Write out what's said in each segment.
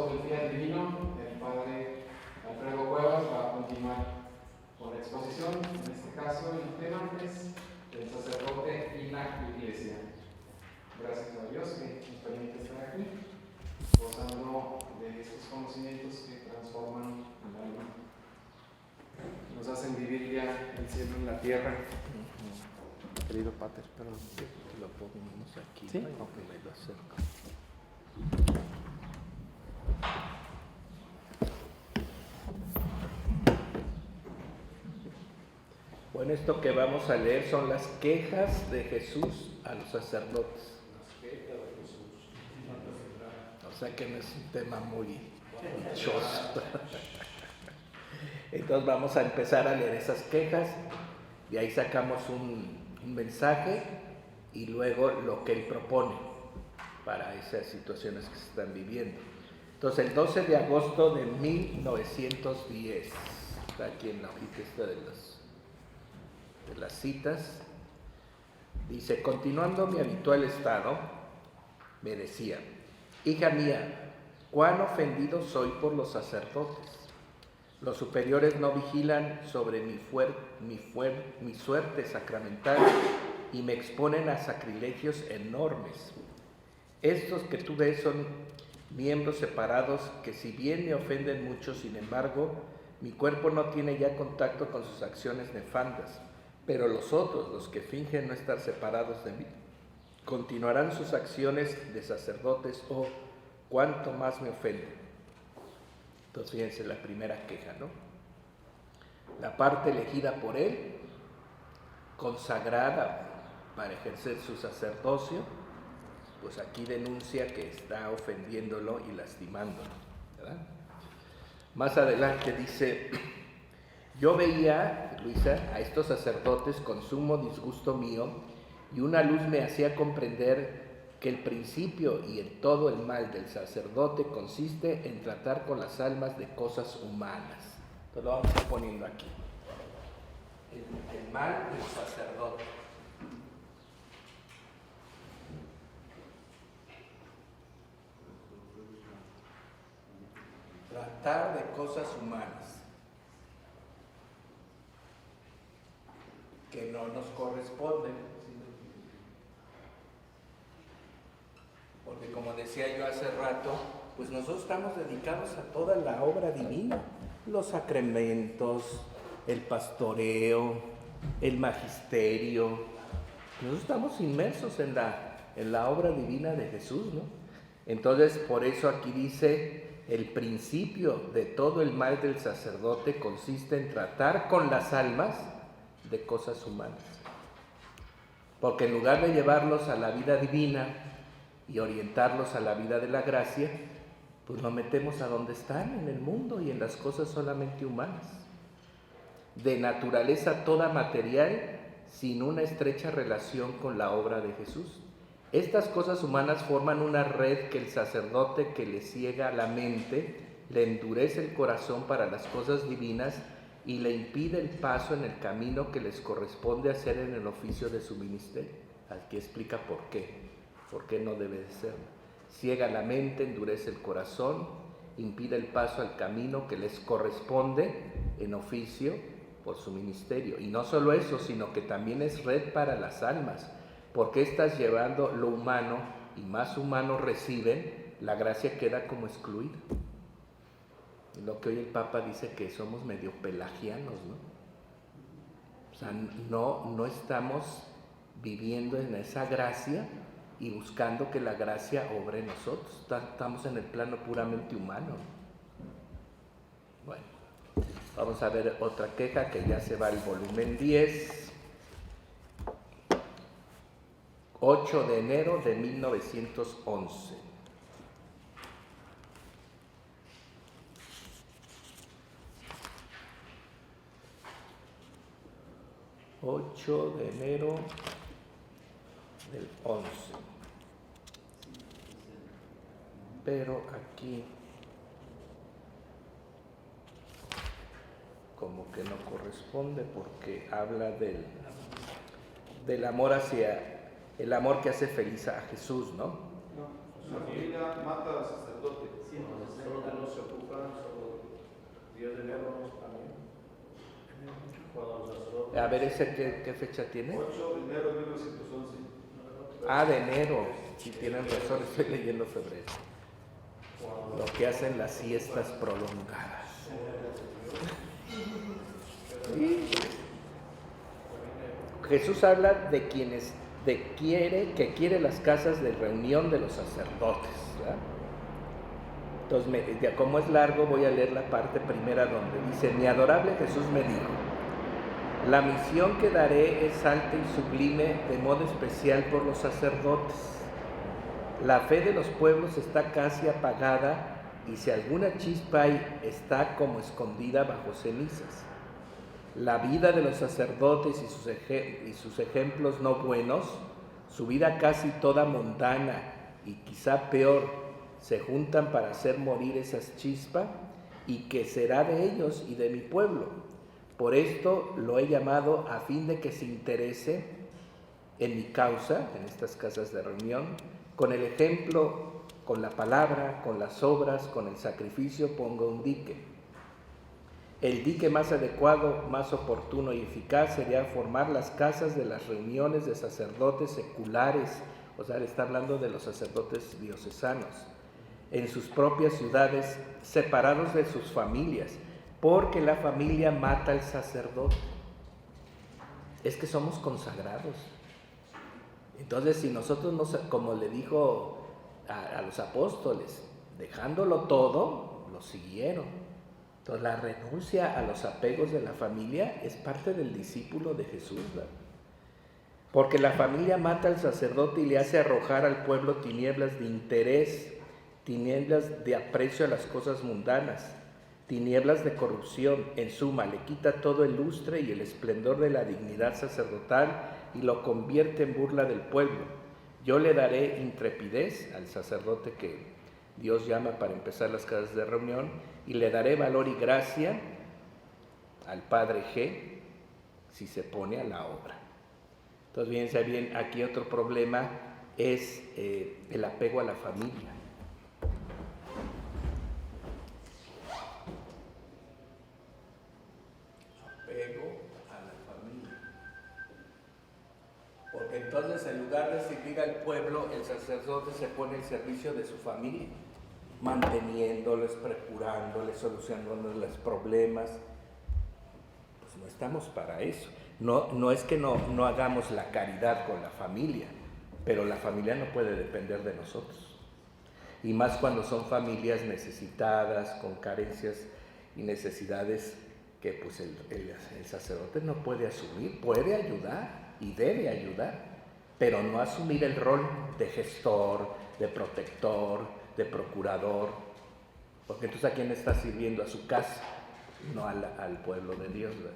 sobre el fiat divino, el padre Alfredo Cuevas va a continuar con la exposición. En este caso, el tema es el sacerdote y la iglesia. Gracias a Dios que nos permite estar aquí, gozando de estos conocimientos que transforman al alma, nos hacen vivir ya el cielo en la tierra. Querido Pater, pero lo ponemos aquí, ¿sí? ¿No? Aunque me lo acerco. Bueno, esto que vamos a leer son las quejas de Jesús a los sacerdotes. O sea que no es un tema muy dichoso. Entonces vamos a empezar a leer esas quejas y ahí sacamos un mensaje y luego lo que él propone para esas situaciones que se están viviendo. Entonces el 12 de agosto de 1910, está aquí en la hojita esta de las citas, dice: continuando mi habitual estado, me decía: hija mía, cuán ofendido soy por los sacerdotes. Los superiores no vigilan sobre mi suerte sacramental y me exponen a sacrilegios enormes. Estos que tú ves son miembros separados que, si bien me ofenden mucho, sin embargo, mi cuerpo no tiene ya contacto con sus acciones nefandas. Pero los otros, los que fingen no estar separados de mí, continuarán sus acciones de sacerdotes, oh, cuánto más me ofenden. Entonces fíjense la primera queja, ¿no? La parte elegida por él, consagrada para ejercer su sacerdocio, pues aquí denuncia que está ofendiéndolo y lastimándolo, ¿verdad? Más adelante dice: yo veía, Luisa, a estos sacerdotes con sumo disgusto mío, y una luz me hacía comprender que el principio y en todo el mal del sacerdote consiste en tratar con las almas de cosas humanas. Entonces lo vamos a ir poniendo aquí. El mal del sacerdote. Tratar de cosas humanas que no nos corresponden. Porque como decía yo hace rato, pues nosotros estamos dedicados a toda la obra divina, los sacramentos, el pastoreo, el magisterio. Nosotros estamos inmersos en la obra divina de Jesús, ¿no? Entonces, por eso aquí dice: el principio de todo el mal del sacerdote consiste en tratar con las almas de cosas humanas. Porque en lugar de llevarlos a la vida divina y orientarlos a la vida de la gracia, pues nos metemos a donde están, en el mundo y en las cosas solamente humanas, de naturaleza toda material, sin una estrecha relación con la obra de Jesús. Estas cosas humanas forman una red que el sacerdote, que le ciega la mente, le endurece el corazón para las cosas divinas y le impide el paso en el camino que les corresponde hacer en el oficio de su ministerio. Aquí explica por qué no debe de ser. Ciega la mente, endurece el corazón, impide el paso al camino que les corresponde en oficio por su ministerio. Y no solo eso, sino que también es red para las almas, porque estas, llevando lo humano y más humano reciben, la gracia queda como excluida. Lo que hoy el Papa dice, que somos medio pelagianos, ¿no? O sea, no estamos viviendo en esa gracia y buscando que la gracia obre en nosotros. Estamos en el plano puramente humano. Bueno, vamos a ver otra queja que ya se va al volumen 10. 8 de enero de 1911. 8 de enero del 11. Pero aquí como que no corresponde, porque habla del amor hacia el amor que hace feliz a Jesús, ¿no? No, su familia mata al sacerdote. A ver, ¿ese qué fecha tiene? 8 de enero de 1911. De enero. Si tienen razón, estoy leyendo febrero. Lo que hacen las siestas prolongadas. Sí. Jesús habla de quienes que quiere las casas de reunión de los sacerdotes, ¿verdad? Entonces, ya como es largo, voy a leer la parte primera donde dice: mi adorable Jesús me dijo: la misión que daré es alta y sublime, de modo especial por los sacerdotes. La fe de los pueblos está casi apagada, y si alguna chispa hay, está como escondida bajo cenizas. La vida de los sacerdotes y sus ejemplos no buenos, su vida casi toda mundana y quizá peor, se juntan para hacer morir esas chispas. ¿Y qué será de ellos y de mi pueblo? Por esto lo he llamado a fin de que se interese en mi causa, en estas casas de reunión, con el ejemplo, con la palabra, con las obras, con el sacrificio, ponga un dique. El dique más adecuado, más oportuno y eficaz sería formar las casas de las reuniones de sacerdotes seculares, o sea, está hablando de los sacerdotes diocesanos, en sus propias ciudades, separados de sus familias, porque la familia mata al sacerdote. Es que somos consagrados. Entonces, si nosotros, como le dijo a los apóstoles, dejándolo todo, lo siguieron. Entonces, la renuncia a los apegos de la familia es parte del discípulo de Jesús, ¿verdad? Porque la familia mata al sacerdote y le hace arrojar al pueblo tinieblas de interés, tinieblas de aprecio a las cosas mundanas, tinieblas de corrupción. En suma, le quita todo el lustre y el esplendor de la dignidad sacerdotal y lo convierte en burla del pueblo. Yo le daré intrepidez al sacerdote que Dios llama para empezar las casas de reunión, y le daré valor y gracia al padre G si se pone a la obra. Entonces, fíjense bien, aquí otro problema es el apego a la familia. Apego a la familia. Porque entonces, en lugar de servir al pueblo, el sacerdote se pone al servicio de su familia, manteniéndoles, procurándoles, solucionándoles los problemas. Pues no estamos para eso. No es que no hagamos la caridad con la familia, pero la familia no puede depender de nosotros. Y más cuando son familias necesitadas, con carencias y necesidades que pues el sacerdote no puede asumir. Puede ayudar y debe ayudar, pero no asumir el rol de gestor, de protector, de procurador, porque entonces ¿a quién está sirviendo? A su casa, no al pueblo de Dios, ¿verdad?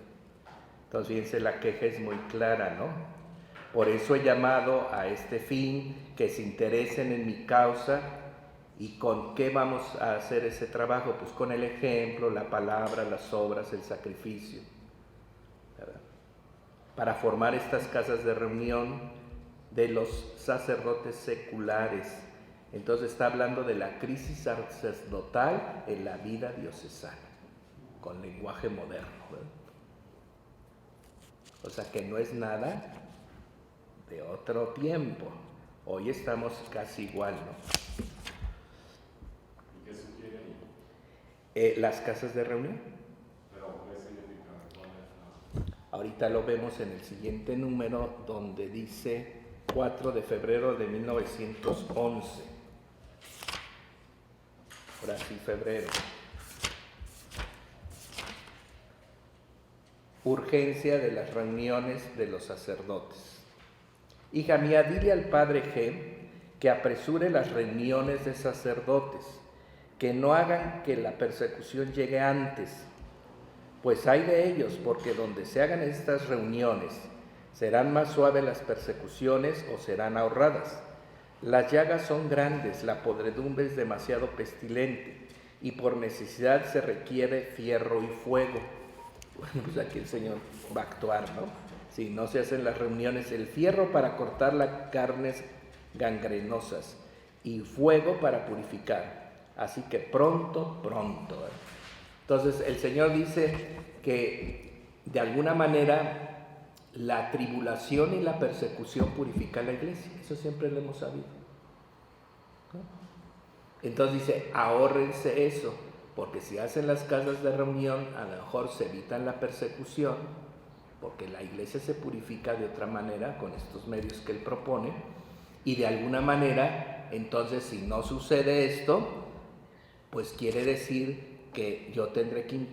Entonces, fíjense, la queja es muy clara, ¿no? Por eso he llamado a este fin, que se interesen en mi causa. ¿Y con qué vamos a hacer ese trabajo? Pues con el ejemplo, la palabra, las obras, el sacrificio, ¿verdad? Para formar estas casas de reunión de los sacerdotes seculares. Entonces está hablando de la crisis sacerdotal en la vida diocesana, con lenguaje moderno, ¿verdad? O sea que no es nada de otro tiempo. Hoy estamos casi igual, ¿no? ¿Y qué sugiere ahí? Las casas de reunión. Pero, ¿qué significa? Ahorita lo vemos en el siguiente número, donde dice 4 de febrero de 1911. Ahora sí, febrero. Urgencia de las reuniones de los sacerdotes. Hija mía, dile al padre G que apresure las reuniones de sacerdotes, que no hagan que la persecución llegue antes, pues hay de ellos, porque donde se hagan estas reuniones, serán más suaves las persecuciones o serán ahorradas. Las llagas son grandes, la podredumbre es demasiado pestilente, y por necesidad se requiere fierro y fuego. Bueno, pues aquí el Señor va a actuar, ¿no? Si no se hacen las reuniones, el fierro para cortar las carnes gangrenosas y fuego para purificar. Así que pronto, pronto. Entonces el Señor dice que de alguna manera la tribulación y la persecución purifican la iglesia. Eso siempre lo hemos sabido, ¿no? Entonces dice, ahórrense eso, porque si hacen las casas de reunión, a lo mejor se evitan la persecución, porque la iglesia se purifica de otra manera con estos medios que él propone, y de alguna manera, entonces si no sucede esto, pues quiere decir que yo tendré que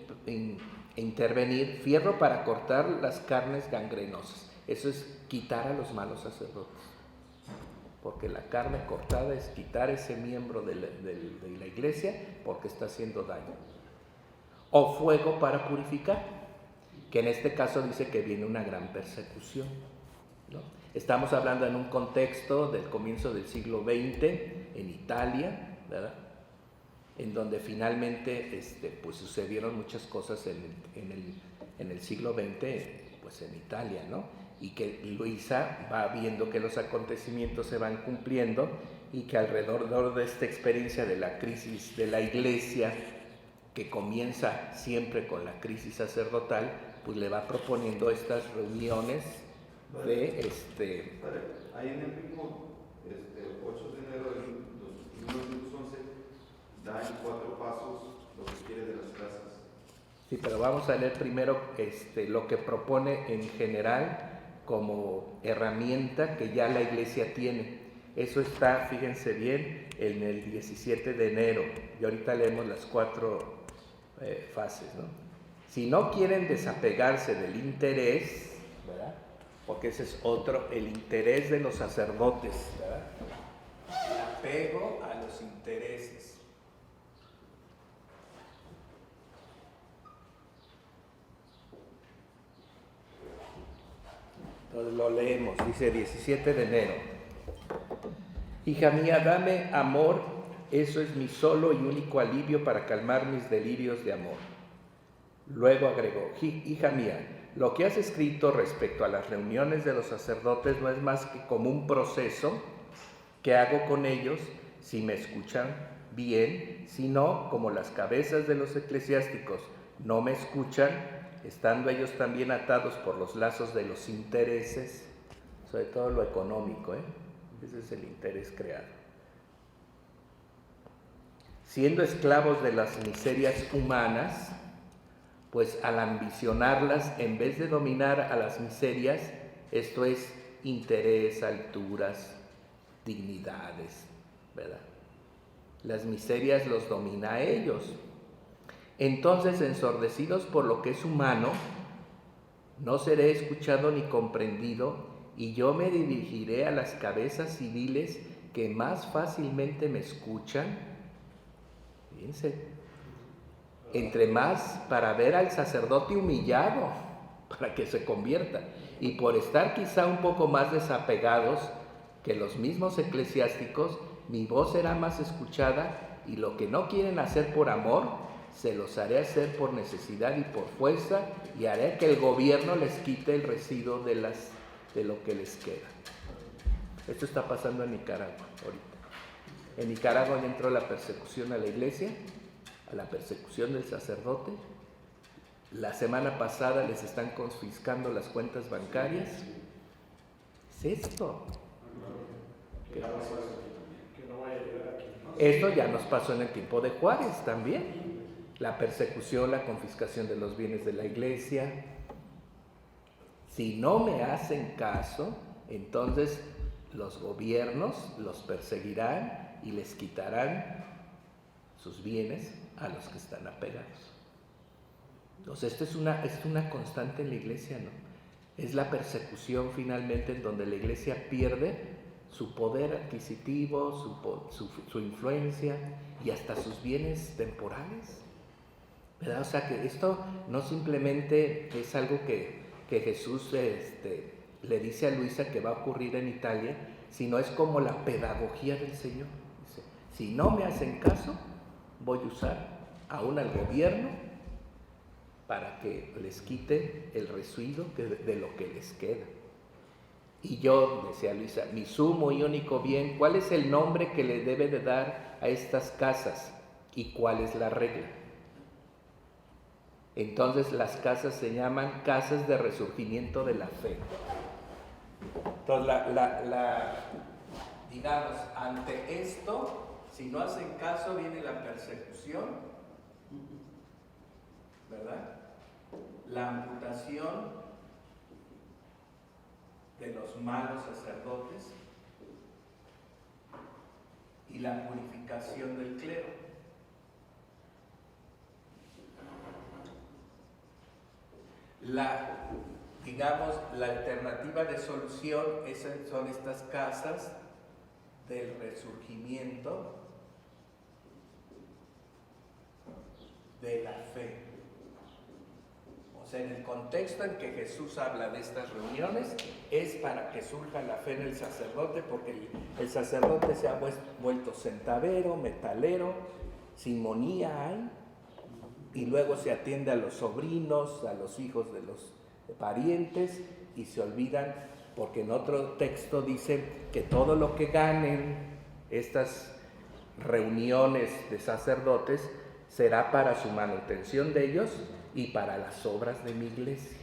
intervenir fierro para cortar las carnes gangrenosas. Eso es quitar a los malos sacerdotes, porque la carne cortada es quitar ese miembro de la iglesia porque está haciendo daño. O fuego para purificar, que en este caso dice que viene una gran persecución, ¿no? Estamos hablando en un contexto del comienzo del siglo XX en Italia, ¿verdad?, en donde finalmente pues sucedieron muchas cosas en el siglo XX, pues en Italia, ¿no? Y que Luisa va viendo que los acontecimientos se van cumpliendo y que alrededor de esta experiencia de la crisis de la iglesia, que comienza siempre con la crisis sacerdotal, pues le va proponiendo estas reuniones de Ahí en el mismo 8 de enero de 1911 da en 4 pasos lo que quiere de las casas. Sí, pero vamos a leer primero lo que propone en general como herramienta que ya la iglesia tiene. Eso está, fíjense bien, en el 17 de enero. Y ahorita leemos las 4 fases, ¿no? Si no quieren desapegarse del interés, ¿verdad?, porque ese es otro, el interés de los sacerdotes, ¿verdad?, el apego a los intereses. Entonces lo leemos, dice 17 de enero. Hija mía, dame amor, eso es mi solo y único alivio para calmar mis delirios de amor. Luego agregó, hija mía, lo que has escrito respecto a las reuniones de los sacerdotes no es más que como un proceso que hago con ellos si me escuchan bien, sino como las cabezas de los eclesiásticos no me escuchan, estando ellos también atados por los lazos de los intereses, sobre todo lo económico, ese es el interés creado. Siendo esclavos de las miserias humanas, pues al ambicionarlas, en vez de dominar a las miserias, esto es interés, alturas, dignidades, ¿verdad?, las miserias los domina a ellos. Entonces, ensordecidos por lo que es humano, no seré escuchado ni comprendido, y yo me dirigiré a las cabezas civiles que más fácilmente me escuchan. Fíjense, entre más para ver al sacerdote humillado, para que se convierta, y por estar quizá un poco más desapegados que los mismos eclesiásticos, mi voz será más escuchada, y lo que no quieren hacer por amor, se los haré hacer por necesidad y por fuerza, y haré que el gobierno les quite el residuo de lo que les queda. Esto está pasando en Nicaragua ahorita. En Nicaragua ya entró la persecución a la iglesia, a la persecución del sacerdote. La semana pasada les están confiscando las cuentas bancarias. Es esto. Esto ya nos pasó en el tiempo de Juárez también. La persecución, la confiscación de los bienes de la iglesia. Si no me hacen caso, entonces los gobiernos los perseguirán y les quitarán sus bienes a los que están apegados. Entonces, esto es una constante en la iglesia, ¿no? Es la persecución finalmente en donde la iglesia pierde su poder adquisitivo, su influencia y hasta sus bienes temporales, ¿verdad? O sea que esto no simplemente es algo que Jesús le dice a Luisa que va a ocurrir en Italia, sino es como la pedagogía del Señor. Dice, si no me hacen caso, voy a usar aún al gobierno para que les quite el residuo de lo que les queda. Y yo, decía Luisa, mi sumo y único bien, ¿cuál es el nombre que le debe de dar a estas casas? ¿Y cuál es la regla? Entonces las casas se llaman casas de resurgimiento de la fe. Entonces, digamos, ante esto, si no hacen caso, viene la persecución, ¿verdad? La amputación de los malos sacerdotes y la purificación del clero. Digamos, la alternativa de solución son estas casas del resurgimiento de la fe. O sea, en el contexto en que Jesús habla de estas reuniones, es para que surja la fe en el sacerdote, porque el sacerdote se ha vuelto centavero, metalero, simonía hay, y luego se atiende a los sobrinos, a los hijos de los parientes, y se olvidan, porque en otro texto dice que todo lo que ganen estas reuniones de sacerdotes será para su manutención de ellos y para las obras de mi iglesia.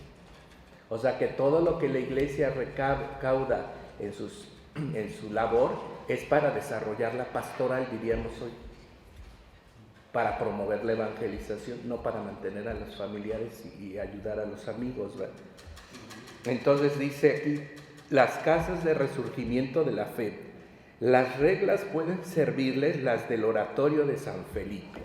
O sea que todo lo que la iglesia recauda en su labor es para desarrollar la pastoral, diríamos hoy, para promover la evangelización, no para mantener a los familiares y ayudar a los amigos, ¿verdad? Entonces dice aquí, las casas de resurgimiento de la fe, las reglas pueden servirles las del oratorio de San Felipe.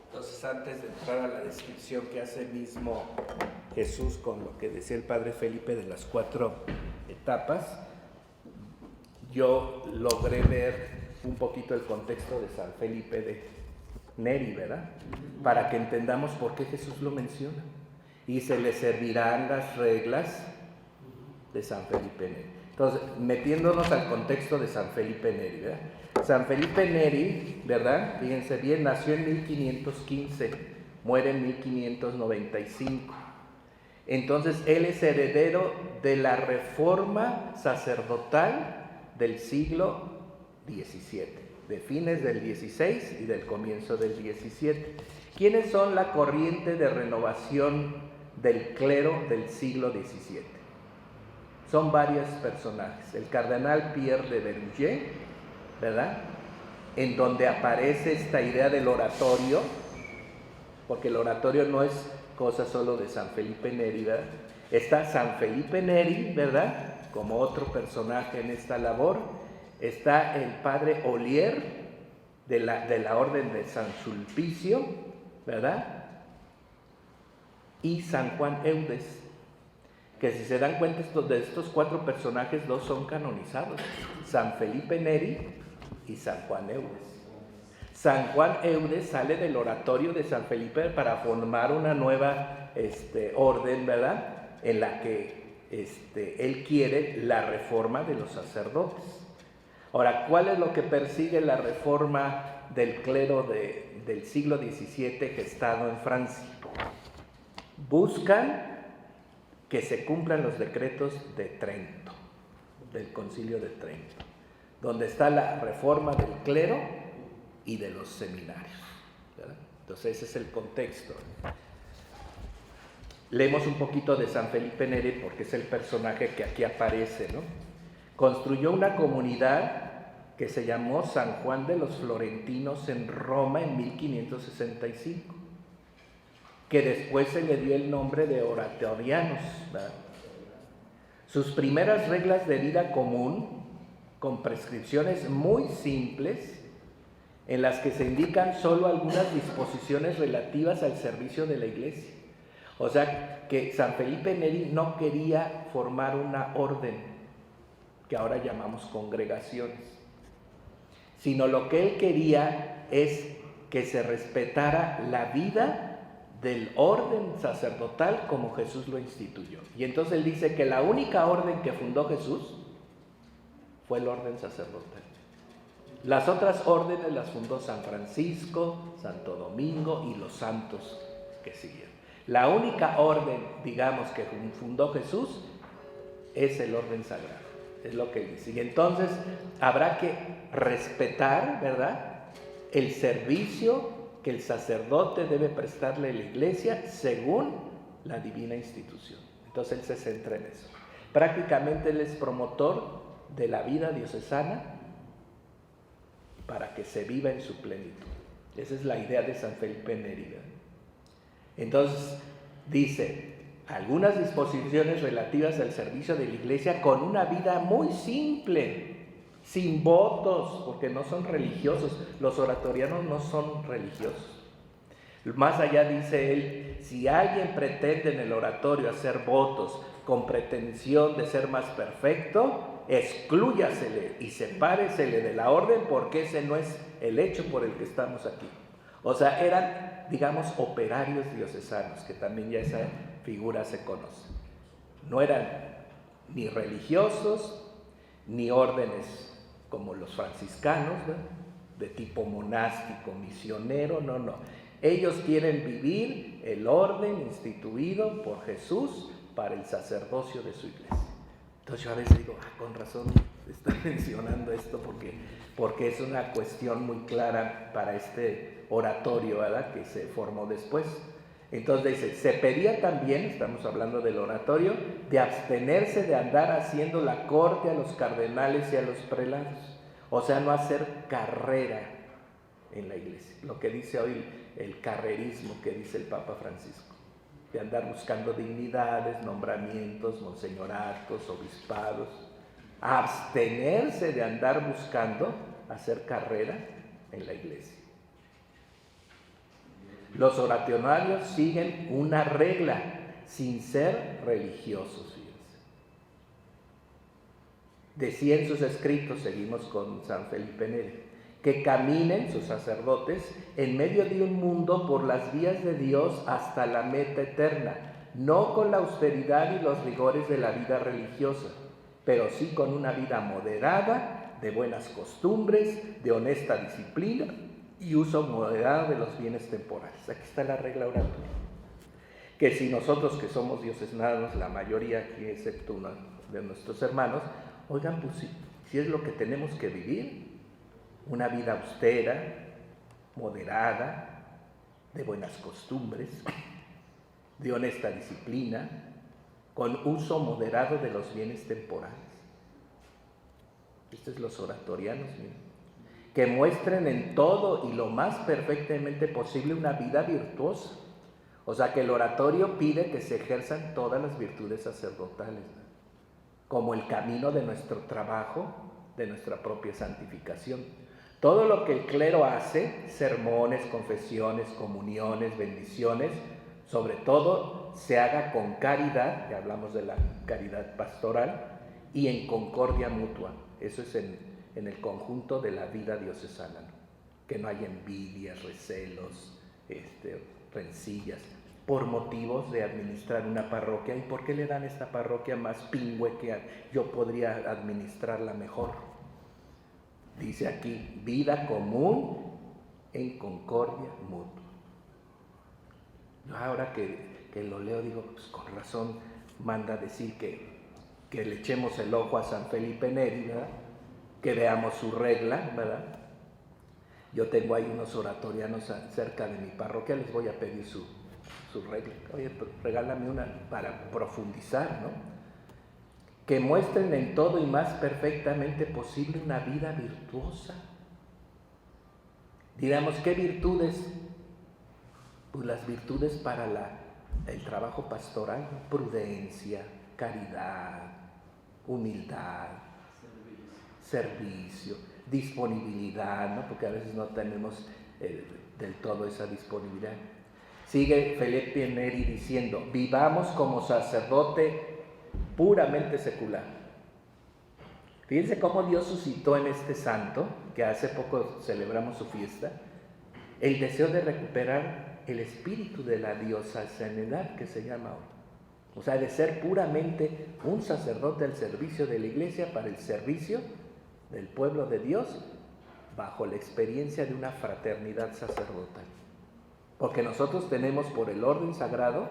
Entonces, antes de entrar a la descripción que hace mismo Jesús con lo que decía el padre Felipe de las 4 etapas, yo logré ver un poquito el contexto de San Felipe de Neri, ¿verdad? Para que entendamos por qué Jesús lo menciona. Y se le servirán las reglas de San Felipe Neri. Entonces, metiéndonos al contexto de San Felipe Neri, ¿verdad? San Felipe Neri, ¿verdad? Fíjense bien, nació en 1515, muere en 1595. Entonces, él es heredero de la reforma sacerdotal del siglo XVII, de fines del XVI y del comienzo del XVII. ¿Quiénes son la corriente de renovación del clero del siglo XVII? Son varios personajes. El cardenal Pierre de Berunger, ¿verdad? En donde aparece esta idea del oratorio, porque el oratorio no es cosa solo de San Felipe Neri, ¿verdad? Está San Felipe Neri, ¿verdad? Como otro personaje en esta labor. Está el padre Olier de la orden de San Sulpicio, ¿verdad? Y San Juan Eudes, que si se dan cuenta de estos 4 personajes, 2 son canonizados: San Felipe Neri y San Juan Eudes. San Juan Eudes sale del oratorio de San Felipe para formar una nueva orden, ¿verdad? En la que él quiere la reforma de los sacerdotes. Ahora, ¿cuál es lo que persigue la reforma del clero del siglo XVII gestado en Francia? Buscan que se cumplan los decretos de Trento, del Concilio de Trento, donde está la reforma del clero y de los seminarios, ¿verdad? Entonces ese es el contexto. Leemos un poquito de San Felipe Neri porque es el personaje que aquí aparece, ¿no? Construyó una comunidad que se llamó San Juan de los Florentinos en Roma en 1565, que después se le dio el nombre de oratorianos, ¿verdad? Sus primeras reglas de vida común, con prescripciones muy simples, en las que se indican solo algunas disposiciones relativas al servicio de la iglesia. O sea, que San Felipe Neri no quería formar una orden, que ahora llamamos congregaciones, sino lo que él quería es que se respetara la vida del orden sacerdotal como Jesús lo instituyó. Y entonces él dice que la única orden que fundó Jesús fue el orden sacerdotal. Las otras órdenes las fundó San Francisco, Santo Domingo y los santos que siguieron. La única orden, digamos, que fundó Jesús es el orden sagrado, es lo que él dice. Y entonces habrá que respetar, ¿verdad?, el servicio que el sacerdote debe prestarle a la iglesia según la divina institución. Entonces él se centra en eso. Prácticamente él es promotor de la vida diocesana para que se viva en su plenitud. Esa es la idea de San Felipe Neri. Entonces dice, algunas disposiciones relativas al servicio de la iglesia con una vida muy simple, sin votos, porque no son religiosos. Los oratorianos no son religiosos. Más allá dice él, si alguien pretende en el oratorio hacer votos con pretensión de ser más perfecto, exclúyasele y sepáresele de la orden, porque ese no es el hecho por el que estamos aquí. O sea, eran, digamos, operarios diocesanos, que también ya esa figura se conoce. No eran ni religiosos, ni órdenes como los franciscanos, ¿no?, de tipo monástico, misionero, no. Ellos quieren vivir el orden instituido por Jesús para el sacerdocio de su iglesia. Entonces yo a veces digo, con razón estoy mencionando esto porque es una cuestión muy clara para este oratorio, ¿verdad?, que se formó después. Entonces dice, se pedía también, estamos hablando del oratorio, de abstenerse de andar haciendo la corte a los cardenales y a los prelados. O sea, no hacer carrera en la iglesia. Lo que dice hoy el carrerismo que dice el Papa Francisco. De andar buscando dignidades, nombramientos, monseñoratos, obispados. Abstenerse de andar buscando hacer carrera en la iglesia. Los oratorios siguen una regla, sin ser religiosos, fíjense. Decía en sus escritos, seguimos con San Felipe Neri, que caminen sus sacerdotes en medio de un mundo por las vías de Dios hasta la meta eterna, no con la austeridad y los rigores de la vida religiosa, pero sí con una vida moderada, de buenas costumbres, de honesta disciplina y uso moderado de los bienes temporales. Aquí está la regla oratoria. Que si nosotros que somos diocesanos, la mayoría aquí, excepto uno de nuestros hermanos, oigan, pues si es lo que tenemos que vivir, una vida austera, moderada, de buenas costumbres, de honesta disciplina, con uso moderado de los bienes temporales. Estos son los oratorianos, miren. Que muestren en todo y lo más perfectamente posible una vida virtuosa. O sea, que el oratorio pide que se ejerzan todas las virtudes sacerdotales, ¿no?, como el camino de nuestro trabajo, de nuestra propia santificación. Todo lo que el clero hace, sermones, confesiones, comuniones, bendiciones, sobre todo se haga con caridad, ya hablamos de la caridad pastoral, y en concordia mutua. Eso es en el conjunto de la vida diocesana, ¿no?, que no haya envidias, recelos, rencillas, por motivos de administrar una parroquia. ¿Y por qué le dan esta parroquia más pingüe que yo podría administrarla mejor? Dice aquí, vida común en concordia mutua. Ahora que lo leo digo, pues con razón manda decir que le echemos el ojo a San Felipe Neri, ¿verdad?, que veamos su regla, ¿verdad? Yo tengo ahí unos oratorianos cerca de mi parroquia, les voy a pedir su regla. Oye, regálame una para profundizar, ¿no? Que muestren en todo y más perfectamente posible una vida virtuosa. Digamos, ¿qué virtudes? Pues las virtudes para el trabajo pastoral: prudencia, caridad, humildad, servicio, disponibilidad, ¿no?, porque a veces no tenemos del todo esa disponibilidad. Sigue Felipe Neri diciendo, vivamos como sacerdote puramente secular. Fíjense cómo Dios suscitó en este santo, que hace poco celebramos su fiesta, el deseo de recuperar el espíritu de la diocesanidad, que se llama hoy. O sea, de ser puramente un sacerdote al servicio de la iglesia para el servicio del pueblo de Dios, bajo la experiencia de una fraternidad sacerdotal. Porque nosotros tenemos por el orden sagrado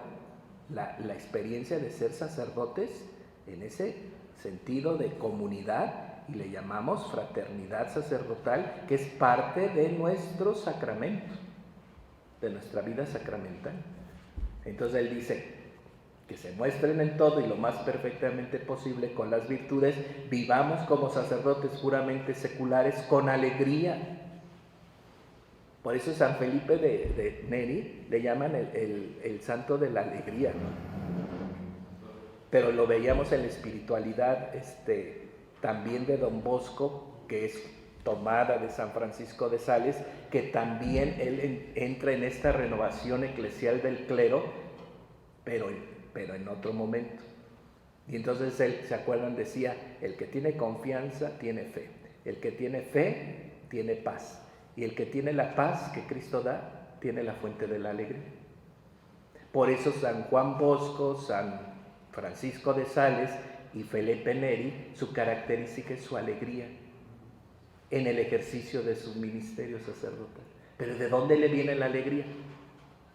la experiencia de ser sacerdotes en ese sentido de comunidad, y le llamamos fraternidad sacerdotal, que es parte de nuestro sacramento, de nuestra vida sacramental. Entonces él dice que se muestren en todo y lo más perfectamente posible con las virtudes, vivamos como sacerdotes puramente seculares con alegría. Por eso San Felipe de Neri le llaman el santo de la alegría, ¿no? Pero lo veíamos en la espiritualidad también de Don Bosco, que es tomada de San Francisco de Sales, que también él entra en esta renovación eclesial del clero, pero en otro momento. Y entonces él, ¿se acuerdan? Decía, el que tiene confianza tiene fe, el que tiene fe tiene paz, y el que tiene la paz que Cristo da, tiene la fuente de la alegría. Por eso San Juan Bosco, San Francisco de Sales y Felipe Neri, su característica es su alegría en el ejercicio de su ministerio sacerdotal. Pero ¿de dónde le viene la alegría?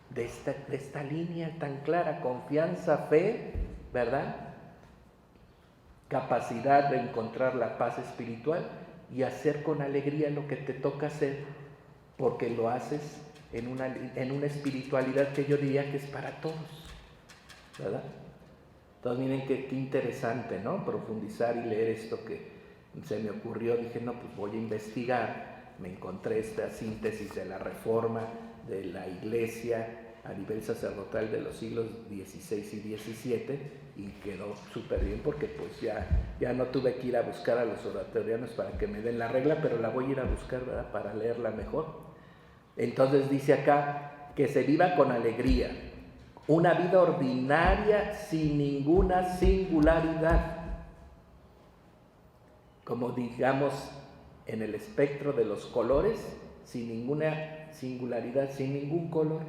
De esta línea tan clara: confianza, fe, ¿verdad? Capacidad de encontrar la paz espiritual y hacer con alegría lo que te toca hacer, porque lo haces en una espiritualidad que yo diría que es para todos, ¿verdad? Entonces miren qué interesante, ¿no? Profundizar y leer esto que se me ocurrió. Dije, no, pues voy a investigar. Me encontré esta síntesis de la reforma de la Iglesia a nivel sacerdotal de los siglos XVI y XVII, y quedó súper bien, porque pues ya no tuve que ir a buscar a los oratorianos para que me den la regla, pero la voy a ir a buscar, ¿verdad?, para leerla mejor. Entonces dice acá que se viva con alegría, una vida ordinaria sin ninguna singularidad, como digamos en el espectro de los colores, sin ninguna singularidad, sin ningún color,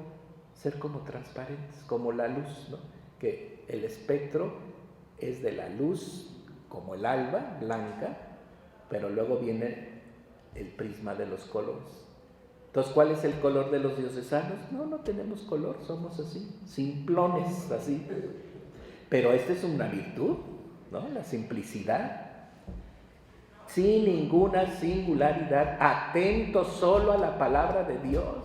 ser como transparentes, como la luz, ¿no? Que el espectro es de la luz, como el alba, blanca, pero luego viene el prisma de los colores. Entonces, ¿cuál es el color de los diocesanos? No tenemos color, somos así, simplones, así. Pero esta es una virtud, ¿no? La simplicidad. Sin ninguna singularidad, atentos solo a la palabra de Dios.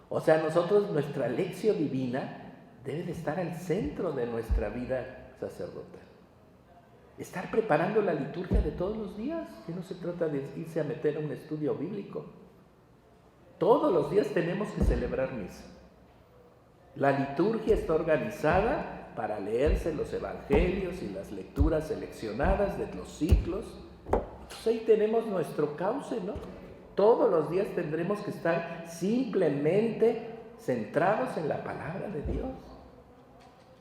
O sea, nosotros, nuestra lección divina debe de estar al centro de nuestra vida sacerdotal. Estar preparando la liturgia de todos los días, que no se trata de irse a meter a un estudio bíblico. Todos los días tenemos que celebrar misa. La liturgia está organizada para leerse los evangelios y las lecturas seleccionadas de los ciclos. Entonces ahí tenemos nuestro cauce, ¿no? Todos los días tendremos que estar simplemente centrados en la palabra de Dios.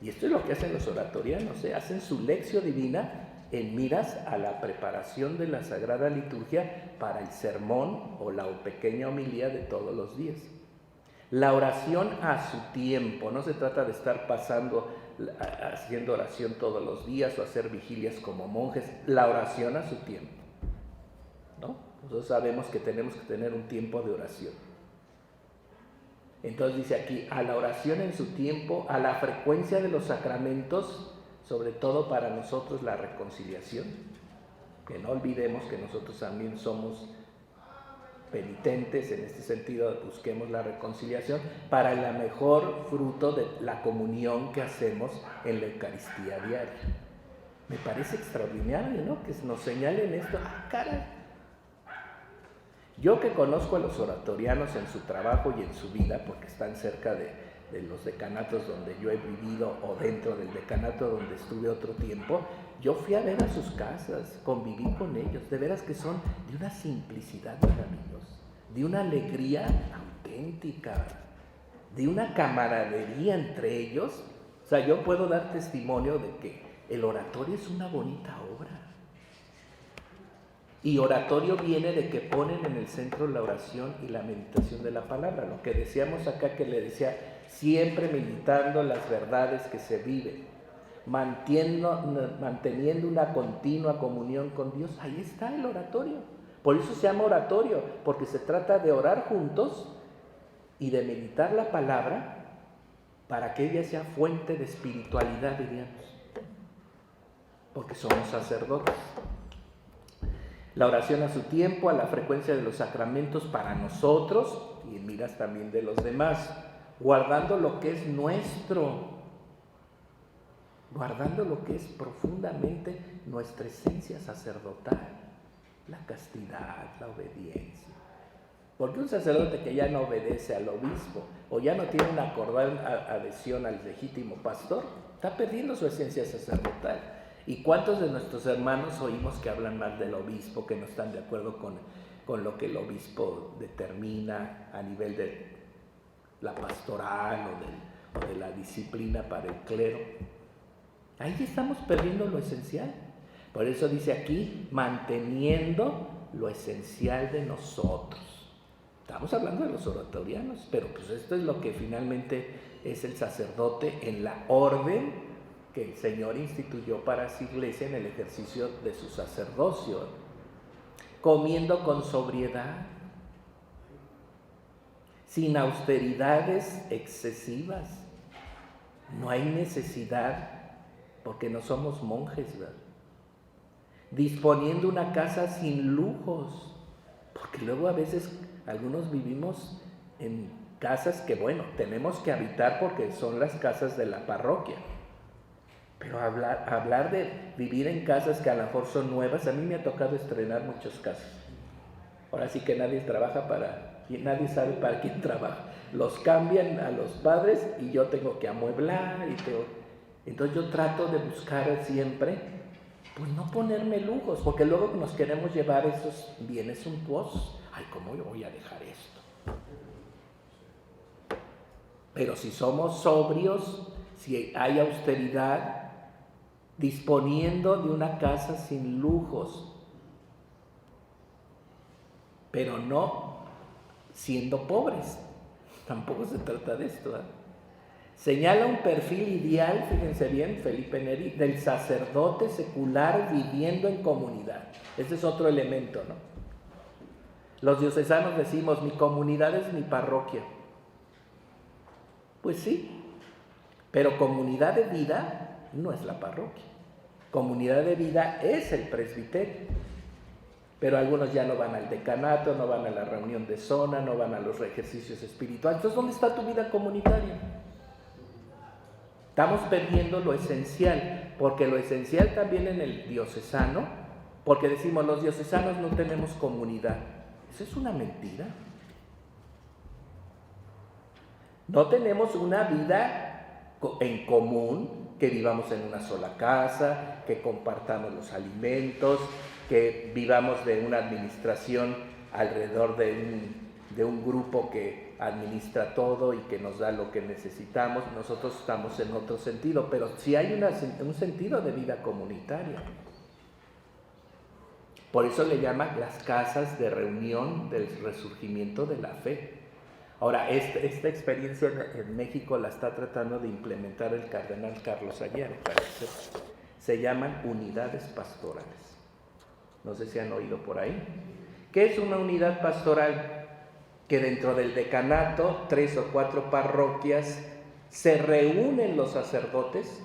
Y esto es lo que hacen los oratorianos, ¿eh? Hacen su lección divina en miras a la preparación de la Sagrada Liturgia para el sermón o la pequeña homilía de todos los días. La oración a su tiempo, no se trata de estar haciendo oración todos los días o hacer vigilias como monjes. La oración a su tiempo, ¿no? Nosotros sabemos que tenemos que tener un tiempo de oración. Entonces dice aquí, a la oración en su tiempo, a la frecuencia de los sacramentos, sobre todo para nosotros la reconciliación, que no olvidemos que nosotros también somos penitentes, en este sentido busquemos la reconciliación para el mejor fruto de la comunión que hacemos en la Eucaristía diaria. Me parece extraordinario, ¿no?, que nos señalen esto. Caray. Yo que conozco a los oratorianos en su trabajo y en su vida, porque están cerca de los decanatos donde yo he vivido o dentro del decanato donde estuve otro tiempo, yo fui a ver a sus casas, conviví con ellos, de veras que son de una simplicidad maravillosa, de una alegría auténtica, de una camaradería entre ellos. O sea, yo puedo dar testimonio de que el oratorio es una bonita obra. Y oratorio viene de que ponen en el centro la oración y la meditación de la palabra. Lo que decíamos acá, que le decía, siempre meditando las verdades que se viven, manteniendo una continua comunión con Dios. Ahí está el oratorio. Por eso se llama oratorio, porque se trata de orar juntos y de meditar la palabra para que ella sea fuente de espiritualidad, diríamos, porque somos sacerdotes. La oración a su tiempo, a la frecuencia de los sacramentos para nosotros y en miras también de los demás, guardando lo que es nuestro, guardando lo que es profundamente nuestra esencia sacerdotal, la castidad, la obediencia. Porque un sacerdote que ya no obedece al obispo o ya no tiene una acordada adhesión al legítimo pastor, está perdiendo su esencia sacerdotal. ¿Y cuántos de nuestros hermanos oímos que hablan mal del obispo, que no están de acuerdo con lo que el obispo determina a nivel de la pastoral o de la disciplina para el clero? Ahí estamos perdiendo lo esencial. Por eso dice aquí, manteniendo lo esencial de nosotros. Estamos hablando de los oratorianos, pero pues esto es lo que finalmente es el sacerdote en la orden que el Señor instituyó para su iglesia en el ejercicio de su sacerdocio. Comiendo con sobriedad, sin austeridades excesivas. No hay necesidad, porque no somos monjes, ¿verdad? Disponiendo una casa sin lujos, porque luego a veces algunos vivimos en casas que, bueno, tenemos que habitar porque son las casas de la parroquia. Pero hablar de vivir en casas que a lo mejor son nuevas, a mí me ha tocado estrenar muchas casas. Ahora sí que nadie sabe para quién trabaja. Los cambian a los padres y yo tengo que amueblar entonces yo trato de buscar siempre, pues no ponerme lujos, porque luego nos queremos llevar esos bienes suntuosos. Ay, ¿cómo yo voy a dejar esto? Pero si somos sobrios, si hay austeridad, disponiendo de una casa sin lujos, pero no siendo pobres. Tampoco se trata de esto, ¿eh? Señala un perfil ideal, fíjense bien, Felipe Neri, del sacerdote secular viviendo en comunidad. Este es otro elemento, ¿no? Los diocesanos decimos, mi comunidad es mi parroquia. Pues sí, pero comunidad de vida no es la parroquia. Comunidad de vida es el presbiterio. Pero algunos ya no van al decanato, no van a la reunión de zona, no van a los ejercicios espirituales. Entonces, ¿dónde está tu vida comunitaria? Estamos perdiendo lo esencial, porque lo esencial también en el diocesano, porque decimos los diocesanos no tenemos comunidad. Eso es una mentira. No tenemos una vida en común, que vivamos en una sola casa, que compartamos los alimentos, que vivamos de una administración alrededor de un grupo que administra todo y que nos da lo que necesitamos. Nosotros estamos en otro sentido, pero sí hay un sentido de vida comunitaria. Por eso le llaman las casas de reunión del resurgimiento de la fe. Ahora, esta experiencia en México la está tratando de implementar el cardenal Carlos Aguirre, parece. Se llaman unidades pastorales. No sé si han oído por ahí. ¿Qué es una unidad pastoral? Que dentro del decanato, 3 o 4 parroquias, se reúnen los sacerdotes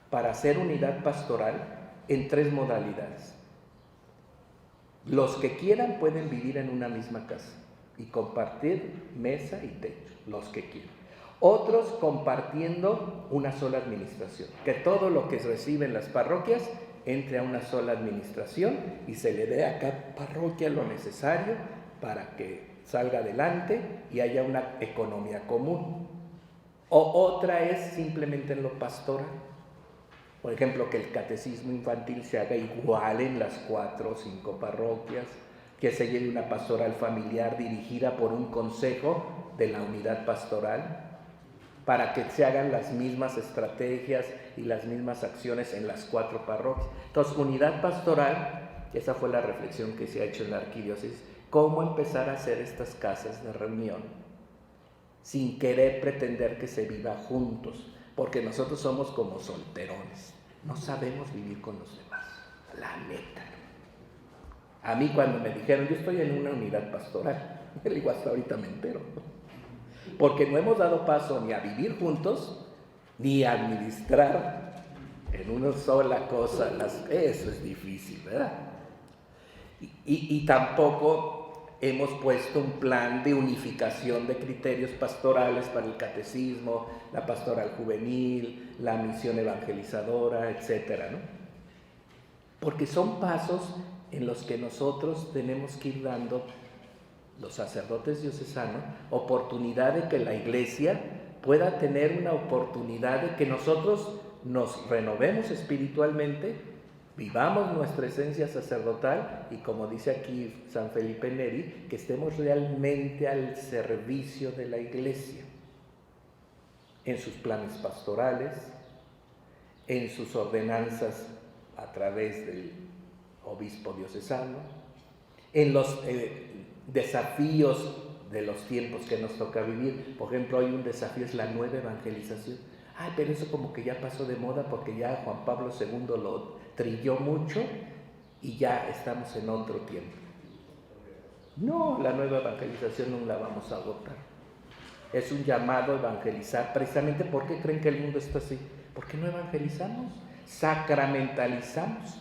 para hacer unidad pastoral en 3 modalidades. Los que quieran pueden vivir en una misma casa y compartir mesa y techo, los que quieran. Otros compartiendo una sola administración, que todo lo que reciben las parroquias entre a una sola administración y se le dé a cada parroquia lo necesario para que salga adelante y haya una economía común. O otra es simplemente en lo pastoral. Por ejemplo, que el catecismo infantil se haga igual en las 4 o 5 parroquias, que se lleve una pastoral familiar dirigida por un consejo de la unidad pastoral, para que se hagan las mismas estrategias y las mismas acciones en las 4 parroquias. Entonces, unidad pastoral, esa fue la reflexión que se ha hecho en la arquidiócesis, cómo empezar a hacer estas casas de reunión sin querer pretender que se viva juntos, porque nosotros somos como solterones, no sabemos vivir con los demás, la neta. A mí cuando me dijeron, yo estoy en una unidad pastoral, le digo, hasta ahorita me entero. porque no hemos dado paso ni a vivir juntos, ni a administrar en una sola cosa. Eso es difícil, ¿verdad? Y tampoco hemos puesto un plan de unificación de criterios pastorales para el catecismo, la pastoral juvenil, la misión evangelizadora, etcétera, ¿no? Porque son pasos en los que nosotros tenemos que ir dando, los sacerdotes diocesanos, oportunidad de que la Iglesia pueda tener una oportunidad de que nosotros nos renovemos espiritualmente, vivamos nuestra esencia sacerdotal y, como dice aquí San Felipe Neri, que estemos realmente al servicio de la Iglesia en sus planes pastorales, en sus ordenanzas a través del obispo diocesano, en los desafíos de los tiempos que nos toca vivir. Por ejemplo, hoy un desafío es la nueva evangelización. Ay, pero eso como que ya pasó de moda porque ya Juan Pablo II lo trilló mucho y ya estamos en otro tiempo. No, la nueva evangelización no la vamos a agotar. Es un llamado a evangelizar. Precisamente, ¿por qué creen que el mundo está así? Porque no evangelizamos, sacramentalizamos.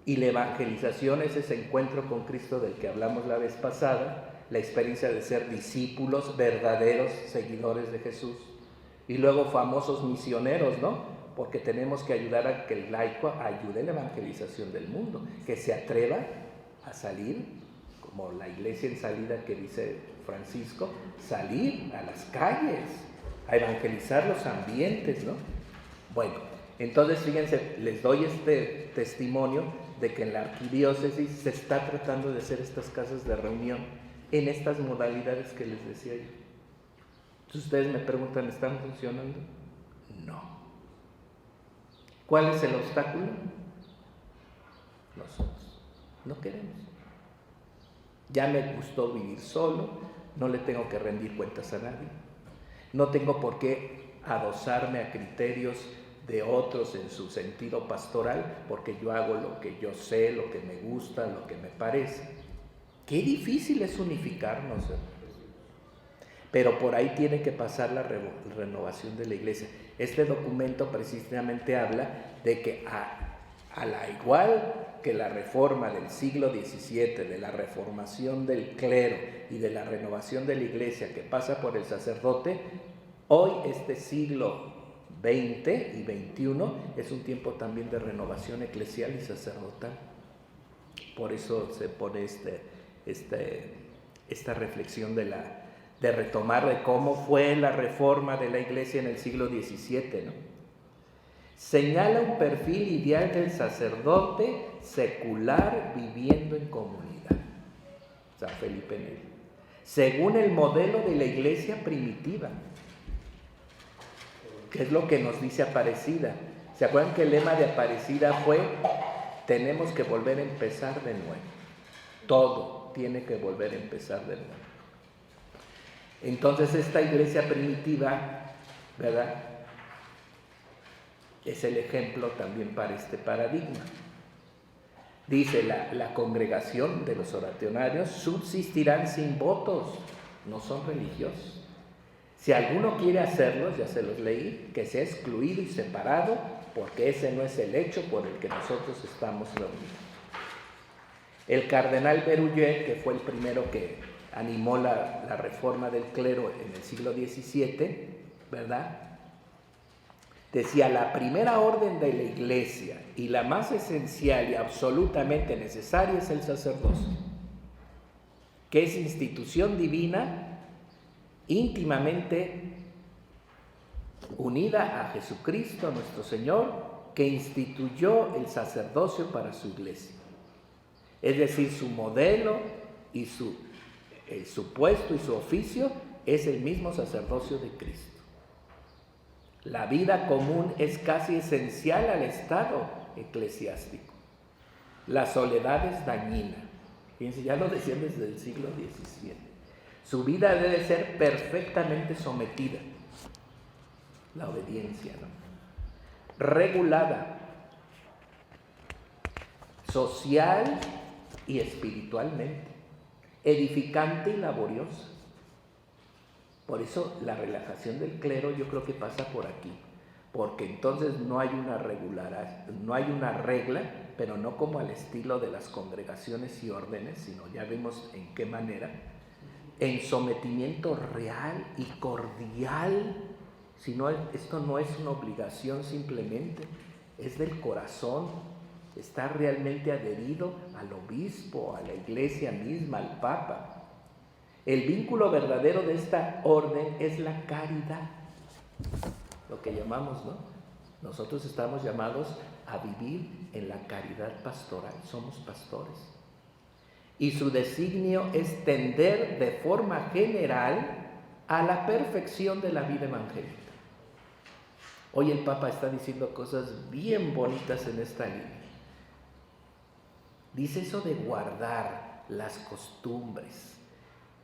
Y la evangelización es ese encuentro con Cristo del que hablamos la vez pasada, la experiencia de ser discípulos, verdaderos seguidores de Jesús. Y luego famosos misioneros, ¿no? Porque tenemos que ayudar a que el laico ayude en la evangelización del mundo, que se atreva a salir, como la iglesia en salida que dice Francisco, salir a las calles, a evangelizar los ambientes, ¿no? Bueno, entonces fíjense, les doy este testimonio de que en la arquidiócesis se está tratando de hacer estas casas de reunión en estas modalidades que les decía yo. Entonces ustedes me preguntan, ¿están funcionando? No. ¿Cuál es el obstáculo? Nosotros. No queremos. Ya me gustó vivir solo, no le tengo que rendir cuentas a nadie. No tengo por qué adosarme a criterios de otros en su sentido pastoral, porque yo hago lo que yo sé, lo que me gusta, lo que me parece. Qué difícil es unificarnos, ¿eh? Pero por ahí tiene que pasar la renovación de la Iglesia. Este documento precisamente habla de que a la igual que la reforma del siglo XVII, de la reformación del clero y de la renovación de la Iglesia que pasa por el sacerdote, hoy este siglo XX y XXI es un tiempo también de renovación eclesial y sacerdotal. Por eso se pone esta reflexión de retomar de cómo fue la reforma de la Iglesia en el siglo XVII, ¿no? Señala un perfil ideal del sacerdote secular viviendo en comunidad. San Felipe Neri. Según el modelo de la Iglesia primitiva, que es lo que nos dice Aparecida. ¿Se acuerdan que el lema de Aparecida fue: tenemos que volver a empezar de nuevo? Todo tiene que volver a empezar de nuevo. Entonces esta iglesia primitiva, ¿verdad?, es el ejemplo también para este paradigma. Dice, la congregación de los orationarios subsistirán sin votos, no son religiosos. Si alguno quiere hacerlos, ya se los leí, que sea excluido y separado, porque ese no es el hecho por el que nosotros estamos reunidos. El cardenal Berruyer, que fue el primero que animó la reforma del clero en el siglo XVII, ¿verdad?, decía: la primera orden de la Iglesia y la más esencial y absolutamente necesaria es el sacerdocio, que es institución divina íntimamente unida a Jesucristo nuestro Señor, que instituyó el sacerdocio para su iglesia. Es decir, su modelo y su puesto y su oficio es el mismo sacerdocio de Cristo. La vida común es casi esencial al estado eclesiástico. La soledad es dañina. Fíjense, ya lo decían desde el siglo XVII. Su vida debe ser perfectamente sometida. La obediencia, ¿no? Regulada, social y espiritualmente, edificante y laboriosa. Por eso la relajación del clero yo creo que pasa por aquí, porque entonces no hay una regla, pero no como al estilo de las congregaciones y órdenes, sino ya vemos en qué manera, en sometimiento real y cordial. Sino esto no es una obligación simplemente, es del corazón, está realmente adherido al obispo, a la iglesia misma, al papa. El vínculo verdadero de esta orden es la caridad, lo que llamamos, ¿no? Nosotros estamos llamados a vivir en la caridad pastoral, somos pastores. Y su designio es tender de forma general a la perfección de la vida evangélica. Hoy el Papa está diciendo cosas bien bonitas en esta línea. Dice eso de guardar las costumbres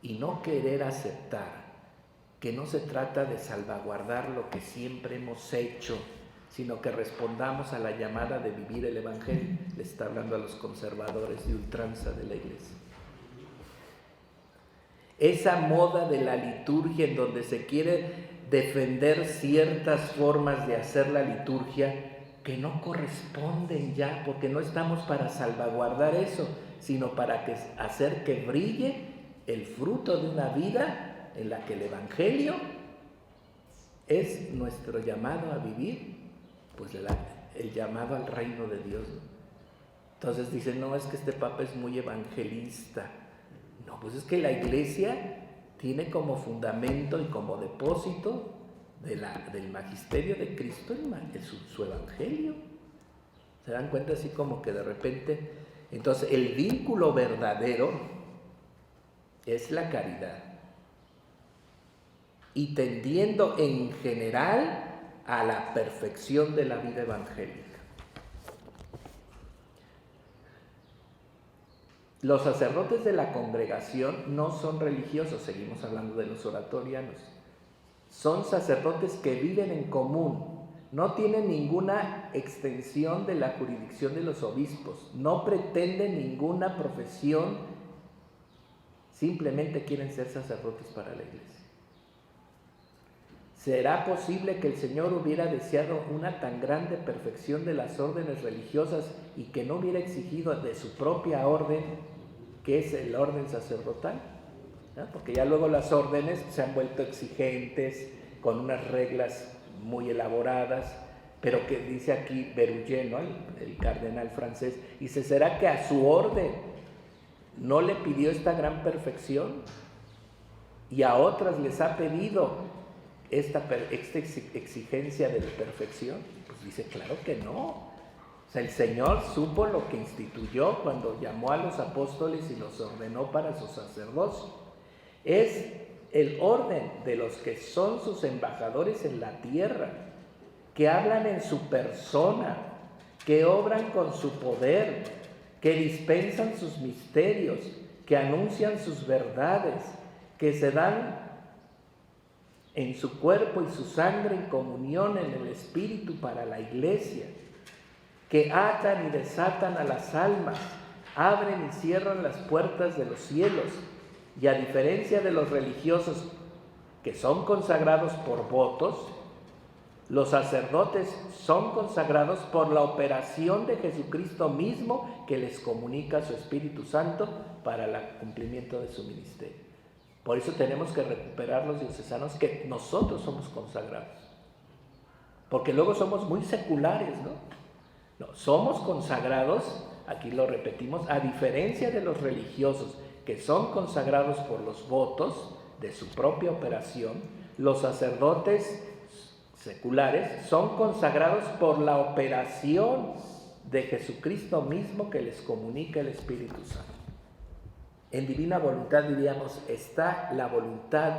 y no querer aceptar que no se trata de salvaguardar lo que siempre hemos hecho, sino que respondamos a la llamada de vivir el Evangelio. Le está hablando a los conservadores de ultranza de la iglesia. Esa moda de la liturgia en donde se quiere defender ciertas formas de hacer la liturgia que no corresponden ya, porque no estamos para salvaguardar eso, sino para hacer que brille el fruto de una vida en la que el Evangelio es nuestro llamado a vivir, pues el llamado al reino de Dios. Entonces dicen, no, es que este Papa es muy evangelista. No, pues es que la iglesia tiene como fundamento y como depósito del magisterio de Cristo su evangelio. ¿Se dan cuenta? Así como que de repente, entonces el vínculo verdadero es la caridad, y tendiendo en general a la perfección de la vida evangélica. Los sacerdotes de la congregación no son religiosos, seguimos hablando de los oratorianos. Son sacerdotes que viven en común, no tienen ninguna extensión de la jurisdicción de los obispos, no pretenden ninguna profesión, simplemente quieren ser sacerdotes para la iglesia. ¿Será posible que el Señor hubiera deseado una tan grande perfección de las órdenes religiosas y que no hubiera exigido de su propia orden, que es el orden sacerdotal? ¿No? Porque ya luego las órdenes se han vuelto exigentes, con unas reglas muy elaboradas, pero que dice aquí Berruyer, ¿no? el cardenal francés, dice, ¿será que a su orden no le pidió esta gran perfección? Y a otras les ha pedido esta exigencia de perfección. Pues dice, claro que no. O sea, el Señor supo lo que instituyó cuando llamó a los apóstoles y los ordenó para su sacerdocio. Es el orden de los que son sus embajadores en la tierra, que hablan en su persona, que obran con su poder, que dispensan sus misterios, que anuncian sus verdades, que se dan en su cuerpo y su sangre en comunión en el Espíritu para la iglesia, que atan y desatan a las almas, abren y cierran las puertas de los cielos, y a diferencia de los religiosos que son consagrados por votos, los sacerdotes son consagrados por la operación de Jesucristo mismo, que les comunica su Espíritu Santo para el cumplimiento de su ministerio. Por eso tenemos que recuperar los diocesanos que nosotros somos consagrados. Porque luego somos muy seculares, ¿no? No, somos consagrados, aquí lo repetimos, a diferencia de los religiosos que son consagrados por los votos de su propia operación, los sacerdotes seculares son consagrados por la operación de Jesucristo mismo que les comunica el Espíritu Santo. En divina voluntad, diríamos, está la voluntad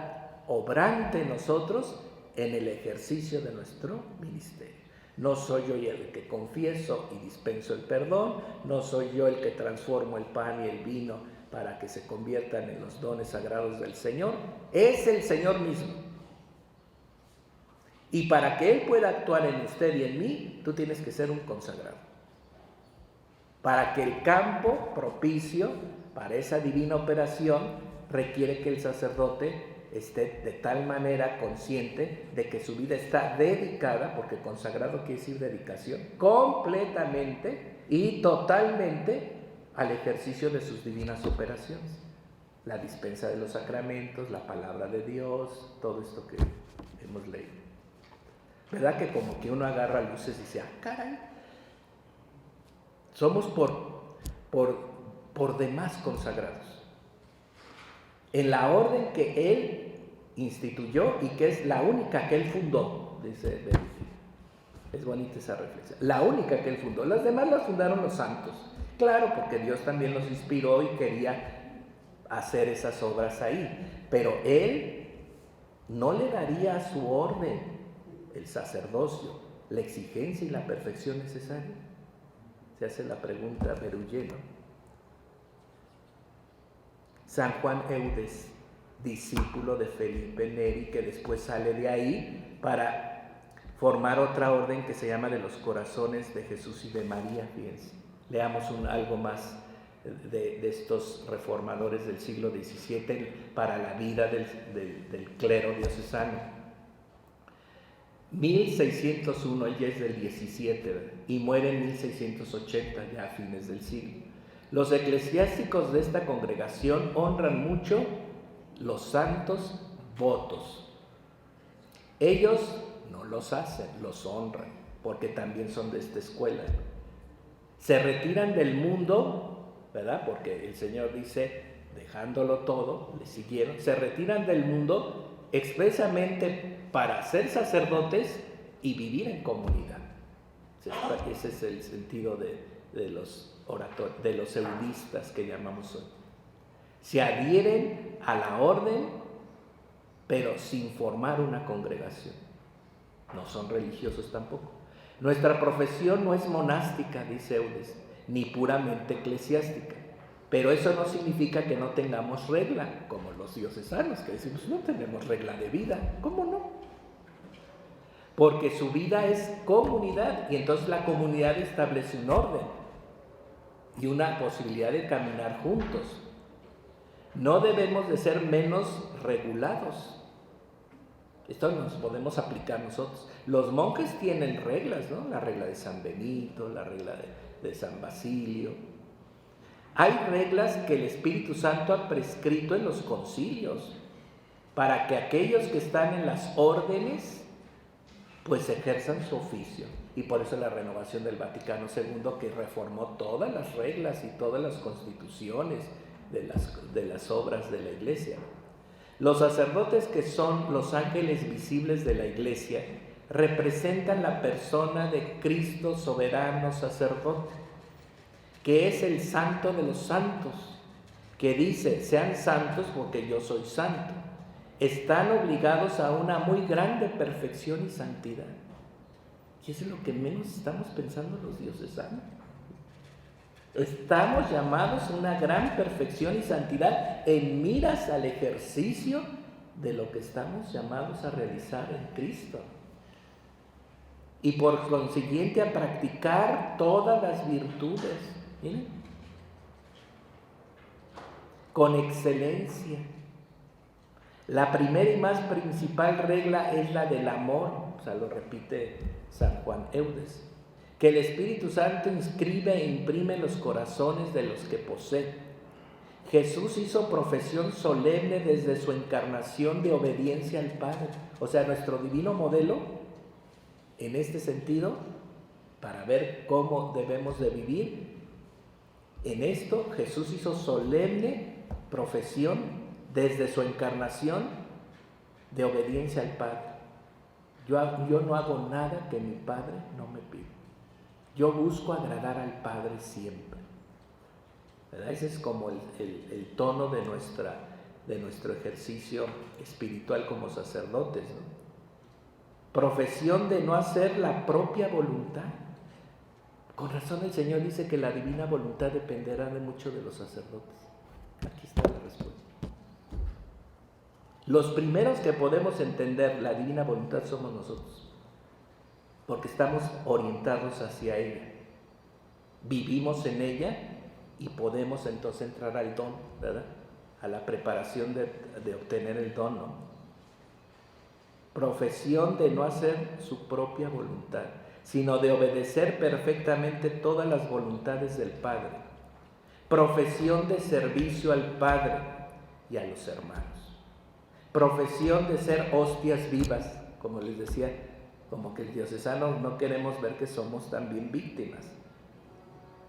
obrante en nosotros en el ejercicio de nuestro ministerio. No soy yo el que confieso y dispenso el perdón, no soy yo el que transformo el pan y el vino para que se conviertan en los dones sagrados del Señor, es el Señor mismo. Y para que Él pueda actuar en usted y en mí, tú tienes que ser un consagrado. Para que el campo propicio para esa divina operación requiere que el sacerdote esté de tal manera consciente de que su vida está dedicada, porque consagrado quiere decir dedicación, completamente y totalmente al ejercicio de sus divinas operaciones. La dispensa de los sacramentos, la palabra de Dios, todo esto que hemos leído. ¿Verdad que como que uno agarra luces y dice, caray, somos por demás consagrados en la orden que Él instituyó y que es la única que Él fundó, dice Benedicto. Es bonita esa reflexión. La única que Él fundó. Las demás las fundaron los santos. Claro, porque Dios también los inspiró y quería hacer esas obras ahí. Pero Él no le daría a su orden, el sacerdocio, la exigencia y la perfección necesaria. Se hace la pregunta Berulle, ¿no? San Juan Eudes, discípulo de Felipe Neri, que después sale de ahí para formar otra orden que se llama de los corazones de Jesús y de María. Fíjense, leamos algo más de estos reformadores del siglo XVII para la vida del clero diocesano. 1601, él ya es del 17, ¿verdad? Y muere en 1680, ya a fines del siglo. Los eclesiásticos de esta congregación honran mucho los santos votos. Ellos no los hacen, los honran, porque también son de esta escuela. Se retiran del mundo, ¿verdad? Porque el Señor dice, dejándolo todo, le siguieron, se retiran del mundo expresamente para ser sacerdotes y vivir en comunidad. Ese es el sentido de los de los eudistas que llamamos hoy. Se adhieren a la orden, pero sin formar una congregación. No son religiosos tampoco. Nuestra profesión no es monástica, dice Eudes, ni puramente eclesiástica. Pero eso no significa que no tengamos regla, como los diocesanos, que decimos, no tenemos regla de vida. ¿Cómo no? Porque su vida es comunidad, y entonces la comunidad establece un orden y una posibilidad de caminar juntos. No debemos de ser menos regulados. Esto nos podemos aplicar nosotros. Los monjes tienen reglas, ¿no? La regla de San Benito, la regla de San Basilio. Hay reglas que el Espíritu Santo ha prescrito en los concilios para que aquellos que están en las órdenes pues ejerzan su oficio. Y por eso la renovación del Vaticano II, que reformó todas las reglas y todas las constituciones de las obras de la Iglesia. Los sacerdotes, que son los ángeles visibles de la Iglesia, representan la persona de Cristo soberano sacerdote, que es el santo de los santos, que dice, sean santos porque yo soy santo. Están obligados a una muy grande perfección y santidad. Y eso es lo que menos estamos pensando los diocesanos. Estamos llamados a una gran perfección y santidad en miras al ejercicio de lo que estamos llamados a realizar en Cristo. Y por consiguiente a practicar todas las virtudes, ¿miren? Con excelencia. La primera y más principal regla es la del amor, o sea, lo repite San Juan Eudes, que el Espíritu Santo inscribe e imprime en los corazones de los que posee. Jesús hizo profesión solemne desde su encarnación de obediencia al Padre. O sea, nuestro divino modelo, en este sentido, para ver cómo debemos de vivir, en esto Jesús hizo solemne profesión desde su encarnación de obediencia al Padre. Yo no hago nada que mi Padre no me pida. Yo busco agradar al Padre siempre. ¿Verdad? Ese es como el tono de nuestro ejercicio espiritual como sacerdotes, ¿no? Profesión de no hacer la propia voluntad. Con razón el Señor dice que la divina voluntad dependerá de mucho de los sacerdotes. Aquí está la respuesta. Los primeros que podemos entender la divina voluntad somos nosotros, porque estamos orientados hacia ella, vivimos en ella y podemos entonces entrar al don, ¿verdad? a la preparación de obtener el don, ¿no? Profesión de no hacer su propia voluntad, sino de obedecer perfectamente todas las voluntades del Padre. Profesión de servicio al Padre y a los hermanos. Profesión de ser hostias vivas, como les decía, como que el diocesano no queremos ver que somos también víctimas.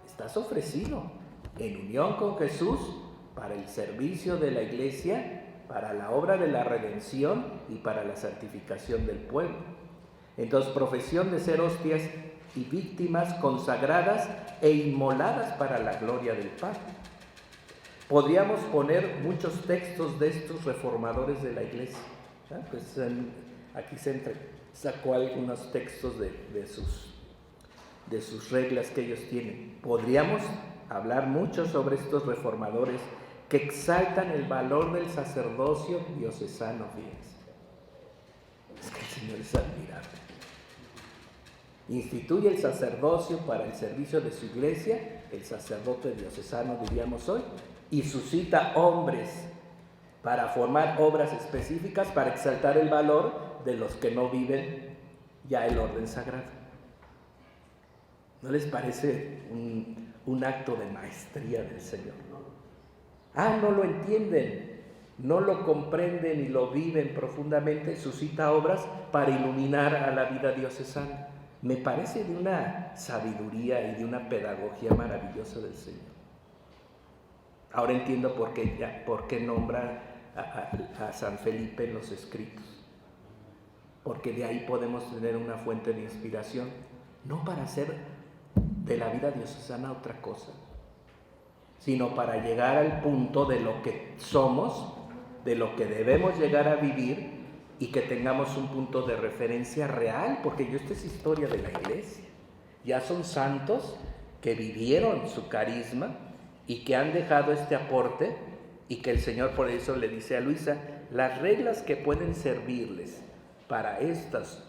Estás ofrecido en unión con Jesús para el servicio de la iglesia, para la obra de la redención y para la santificación del pueblo. Entonces, profesión de ser hostias y víctimas consagradas e inmoladas para la gloria del Padre. Podríamos poner muchos textos de estos reformadores de la iglesia. Pues aquí sacó algunos textos de sus reglas que ellos tienen. Podríamos hablar mucho sobre estos reformadores que exaltan el valor del sacerdocio diocesano, fíjense. Es que el Señor es admirable. Instituye el sacerdocio para el servicio de su iglesia, el sacerdote diocesano diríamos hoy, y suscita hombres para formar obras específicas para exaltar el valor de los que no viven ya el orden sagrado. ¿No les parece un acto de maestría del Señor? No lo entienden, no lo comprenden y lo viven profundamente, suscita obras para iluminar a la vida diocesana. Me parece de una sabiduría y de una pedagogía maravillosa del Señor. Ahora entiendo por qué nombra a San Felipe en los escritos. Porque de ahí podemos tener una fuente de inspiración, no para hacer de la vida diocesana otra cosa, sino para llegar al punto de lo que somos, de lo que debemos llegar a vivir y que tengamos un punto de referencia real, porque esta es historia de la iglesia. Ya son santos que vivieron su carisma y que han dejado este aporte y que el Señor por eso le dice a Luisa, las reglas que pueden servirles para estas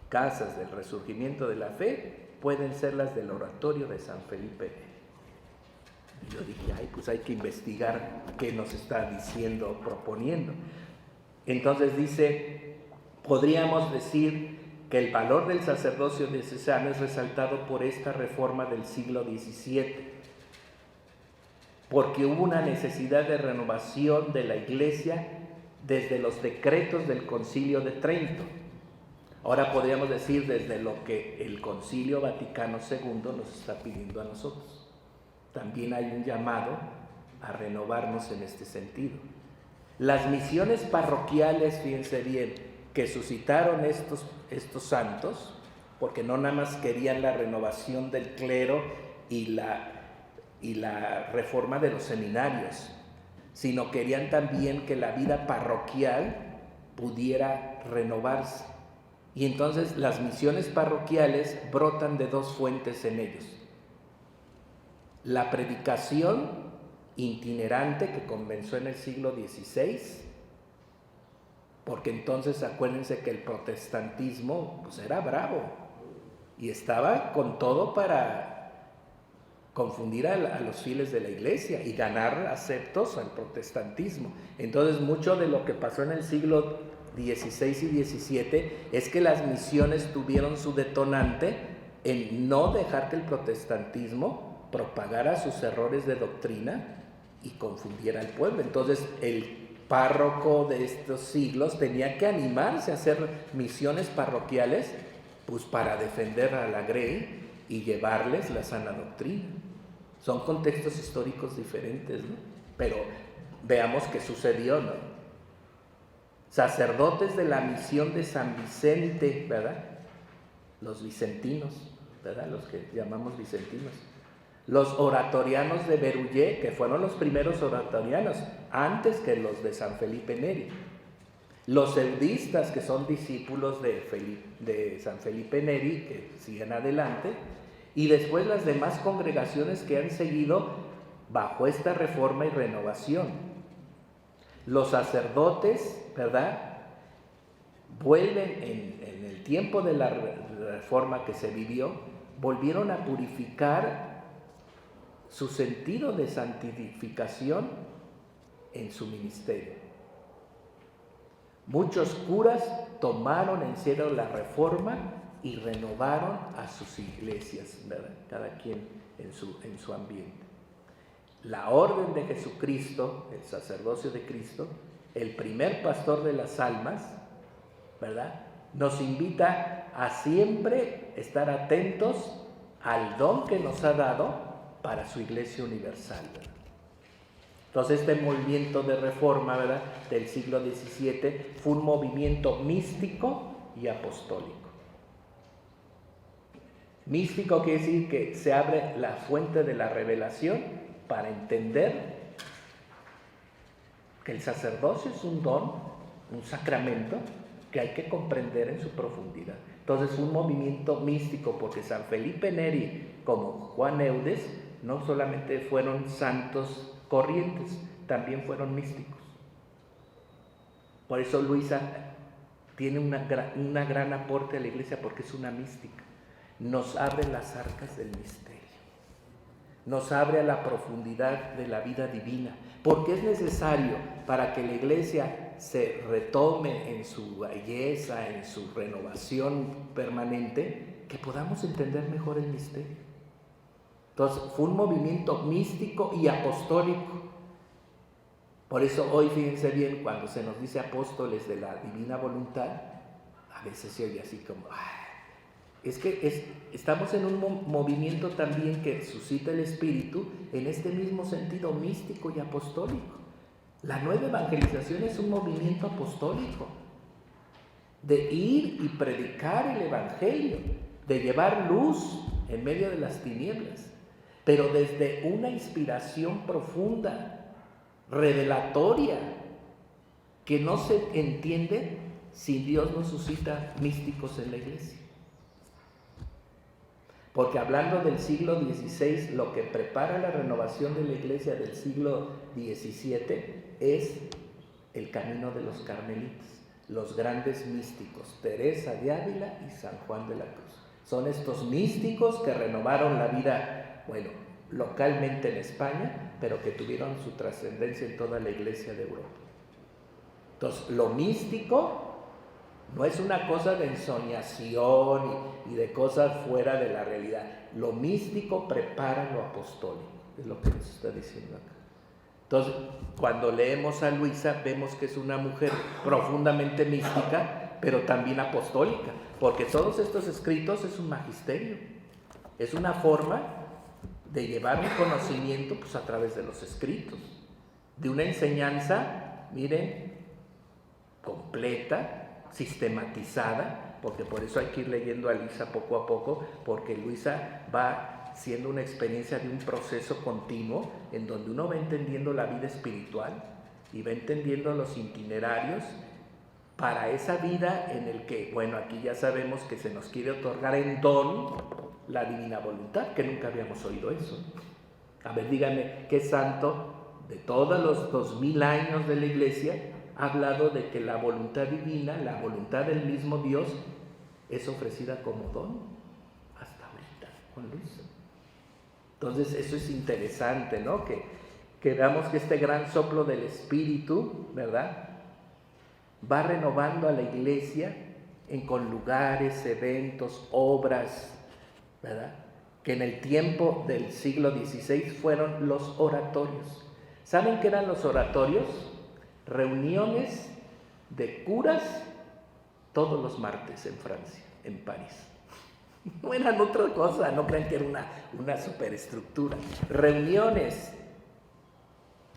casas del resurgimiento de la fe pueden ser las del oratorio de San Felipe. Y yo dije, pues hay que investigar qué nos está diciendo, proponiendo. Entonces dice, podríamos decir que el valor del sacerdocio diocesano es resaltado por esta reforma del siglo XVII, porque hubo una necesidad de renovación de la iglesia desde los decretos del Concilio de Trento. Ahora podríamos decir desde lo que el Concilio Vaticano II nos está pidiendo a nosotros. También hay un llamado a renovarnos en este sentido. Las misiones parroquiales, fíjense bien, que suscitaron estos santos, porque no nada más querían la renovación del clero y la reforma de los seminarios, sino querían también que la vida parroquial pudiera renovarse. Y entonces las misiones parroquiales brotan de dos fuentes en ellos. La predicación itinerante que comenzó en el siglo XVI, porque entonces acuérdense que el protestantismo pues era bravo y estaba con todo para confundir a los fieles de la iglesia y ganar aceptos al protestantismo. Entonces mucho de lo que pasó en el siglo XVI y XVII es que las misiones tuvieron su detonante en no dejar que el protestantismo propagara sus errores de doctrina y confundiera al pueblo. Entonces el párroco de estos siglos tenía que animarse a hacer misiones parroquiales pues para defender a la grey y llevarles la sana doctrina. Son contextos históricos diferentes, ¿no? Pero veamos qué sucedió, ¿no? Sacerdotes de la misión de San Vicente, ¿verdad? Los vicentinos, ¿verdad? Los que llamamos vicentinos. Los oratorianos de Berullé, que fueron los primeros oratorianos, antes que los de San Felipe Neri. Los eudistas, que son discípulos de San Felipe Neri, que siguen adelante, y después las demás congregaciones que han seguido bajo esta reforma y renovación. Los sacerdotes, ¿verdad?, vuelven en el tiempo de la reforma que se vivió, volvieron a purificar su sentido de santificación en su ministerio. Muchos curas tomaron en serio la reforma y renovaron a sus iglesias, ¿verdad? Cada quien en su ambiente. La orden de Jesucristo, el sacerdocio de Cristo, el primer pastor de las almas, ¿verdad?, nos invita a siempre estar atentos al don que nos ha dado para su iglesia universal, ¿verdad? Entonces este movimiento de reforma, ¿verdad?, del siglo XVII fue un movimiento místico y apostólico. Místico quiere decir que se abre la fuente de la revelación para entender que el sacerdocio es un don, un sacramento que hay que comprender en su profundidad. Entonces un movimiento místico, porque San Felipe Neri como Juan Eudes no solamente fueron santos corrientes, también fueron místicos. Por eso Luisa tiene una gran aporte a la iglesia, porque es una mística. Nos abre las arcas del misterio, nos abre a la profundidad de la vida divina, porque es necesario para que la iglesia se retome en su belleza, en su renovación permanente, que podamos entender mejor el misterio. Entonces fue un movimiento místico y apostólico. Por eso hoy, fíjense bien, cuando se nos dice apóstoles de la divina voluntad, a veces se oye así como, es que estamos en un movimiento también que suscita el Espíritu en este mismo sentido místico y apostólico. La nueva evangelización es un movimiento apostólico, de ir y predicar el Evangelio, de llevar luz en medio de las tinieblas, pero desde una inspiración profunda, revelatoria, que no se entiende si Dios no suscita místicos en la iglesia. Porque hablando del siglo XVI, lo que prepara la renovación de la iglesia del siglo XVII es el camino de los carmelitas, los grandes místicos, Teresa de Ávila y San Juan de la Cruz. Son estos místicos que renovaron la vida, bueno, localmente en España, pero que tuvieron su trascendencia en toda la iglesia de Europa. Entonces, lo místico no es una cosa de ensoñación y de cosas fuera de la realidad. Lo místico prepara lo apostólico, es lo que nos está diciendo acá. Entonces, cuando leemos a Luisa, vemos que es una mujer profundamente mística, pero también apostólica, porque todos estos escritos es un magisterio, es una forma de llevar un conocimiento pues, a través de los escritos, de una enseñanza, miren, completa, sistematizada, porque por eso hay que ir leyendo a Luisa poco a poco, porque Luisa va siendo una experiencia de un proceso continuo en donde uno va entendiendo la vida espiritual y va entendiendo los itinerarios para esa vida en el que, bueno, aquí ya sabemos que se nos quiere otorgar en don la divina voluntad, que nunca habíamos oído eso. A ver, díganme, ¿qué santo de todos los 2000 años de la iglesia ha hablado de que la voluntad divina, la voluntad del mismo Dios, es ofrecida como don? Hasta ahorita, con Luisa. Entonces eso es interesante, ¿no? Que veamos que este gran soplo del Espíritu, ¿verdad?, va renovando a la iglesia con lugares, eventos, obras, ¿verdad?, que en el tiempo del siglo XVI fueron los oratorios. ¿Saben qué eran los oratorios? Reuniones de curas todos los martes en Francia, en París. No eran otra cosa, no crean que era una superestructura. Reuniones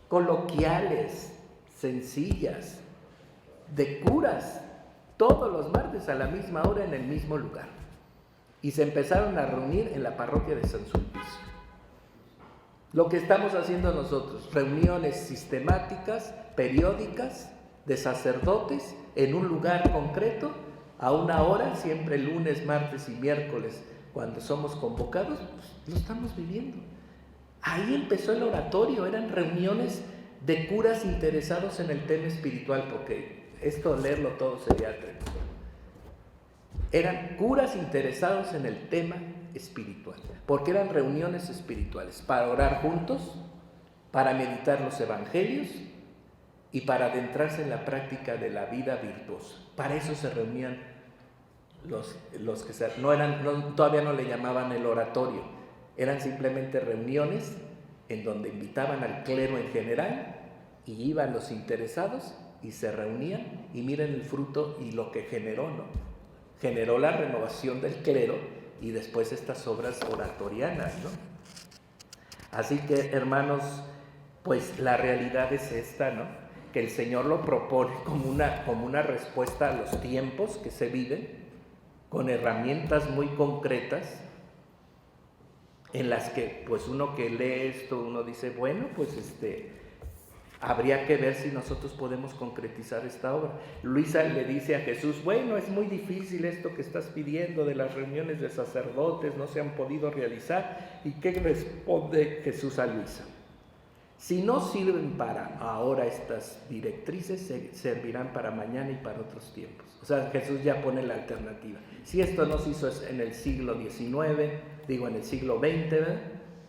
coloquiales, sencillas, de curas, todos los martes a la misma hora en el mismo lugar. Y se empezaron a reunir en la parroquia de San Sulpicio. Lo que estamos haciendo nosotros, reuniones sistemáticas, periódicas, de sacerdotes en un lugar concreto, a una hora, siempre lunes, martes y miércoles, cuando somos convocados, pues lo estamos viviendo. Ahí empezó el oratorio, eran reuniones de curas interesados en el tema espiritual, porque esto leerlo todo sería tremendo. Eran curas interesados en el tema espiritual, porque eran reuniones espirituales para orar juntos, para meditar los evangelios, y para adentrarse en la práctica de la vida virtuosa. Para eso se reunían los que todavía no le llamaban el oratorio, eran simplemente reuniones en donde invitaban al clero en general y iban los interesados y se reunían, y miren el fruto y lo que generó, ¿no? Generó la renovación del clero y después estas obras oratorianas, ¿no? Así que, hermanos, pues la realidad es esta, ¿no? Que el Señor lo propone como una respuesta a los tiempos que se viven, con herramientas muy concretas, en las que pues uno que lee esto, uno dice, bueno, pues habría que ver si nosotros podemos concretizar esta obra. Luisa le dice a Jesús, bueno, es muy difícil esto que estás pidiendo de las reuniones de sacerdotes, no se han podido realizar. ¿Y qué responde Jesús a Luisa? Si no sirven para ahora estas directrices, servirán para mañana y para otros tiempos. O sea, Jesús ya pone la alternativa. Si esto no se hizo en el siglo XIX, en el siglo XX, ¿verdad?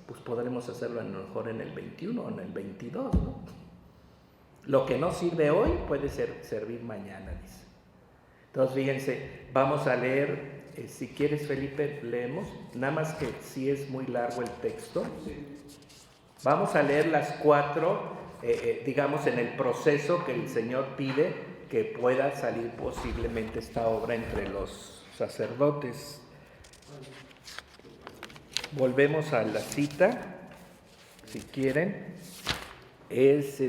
Pues podremos hacerlo a lo mejor en el XXI o en el XXII, ¿no? Lo que no sirve hoy puede servir mañana, dice. Entonces, fíjense, vamos a leer, si quieres, Felipe, leemos, nada más que sí es muy largo el texto. Vamos a leer las 4, digamos, en el proceso que el Señor pide que pueda salir posiblemente esta obra entre los sacerdotes. Volvemos a la cita, si quieren. Es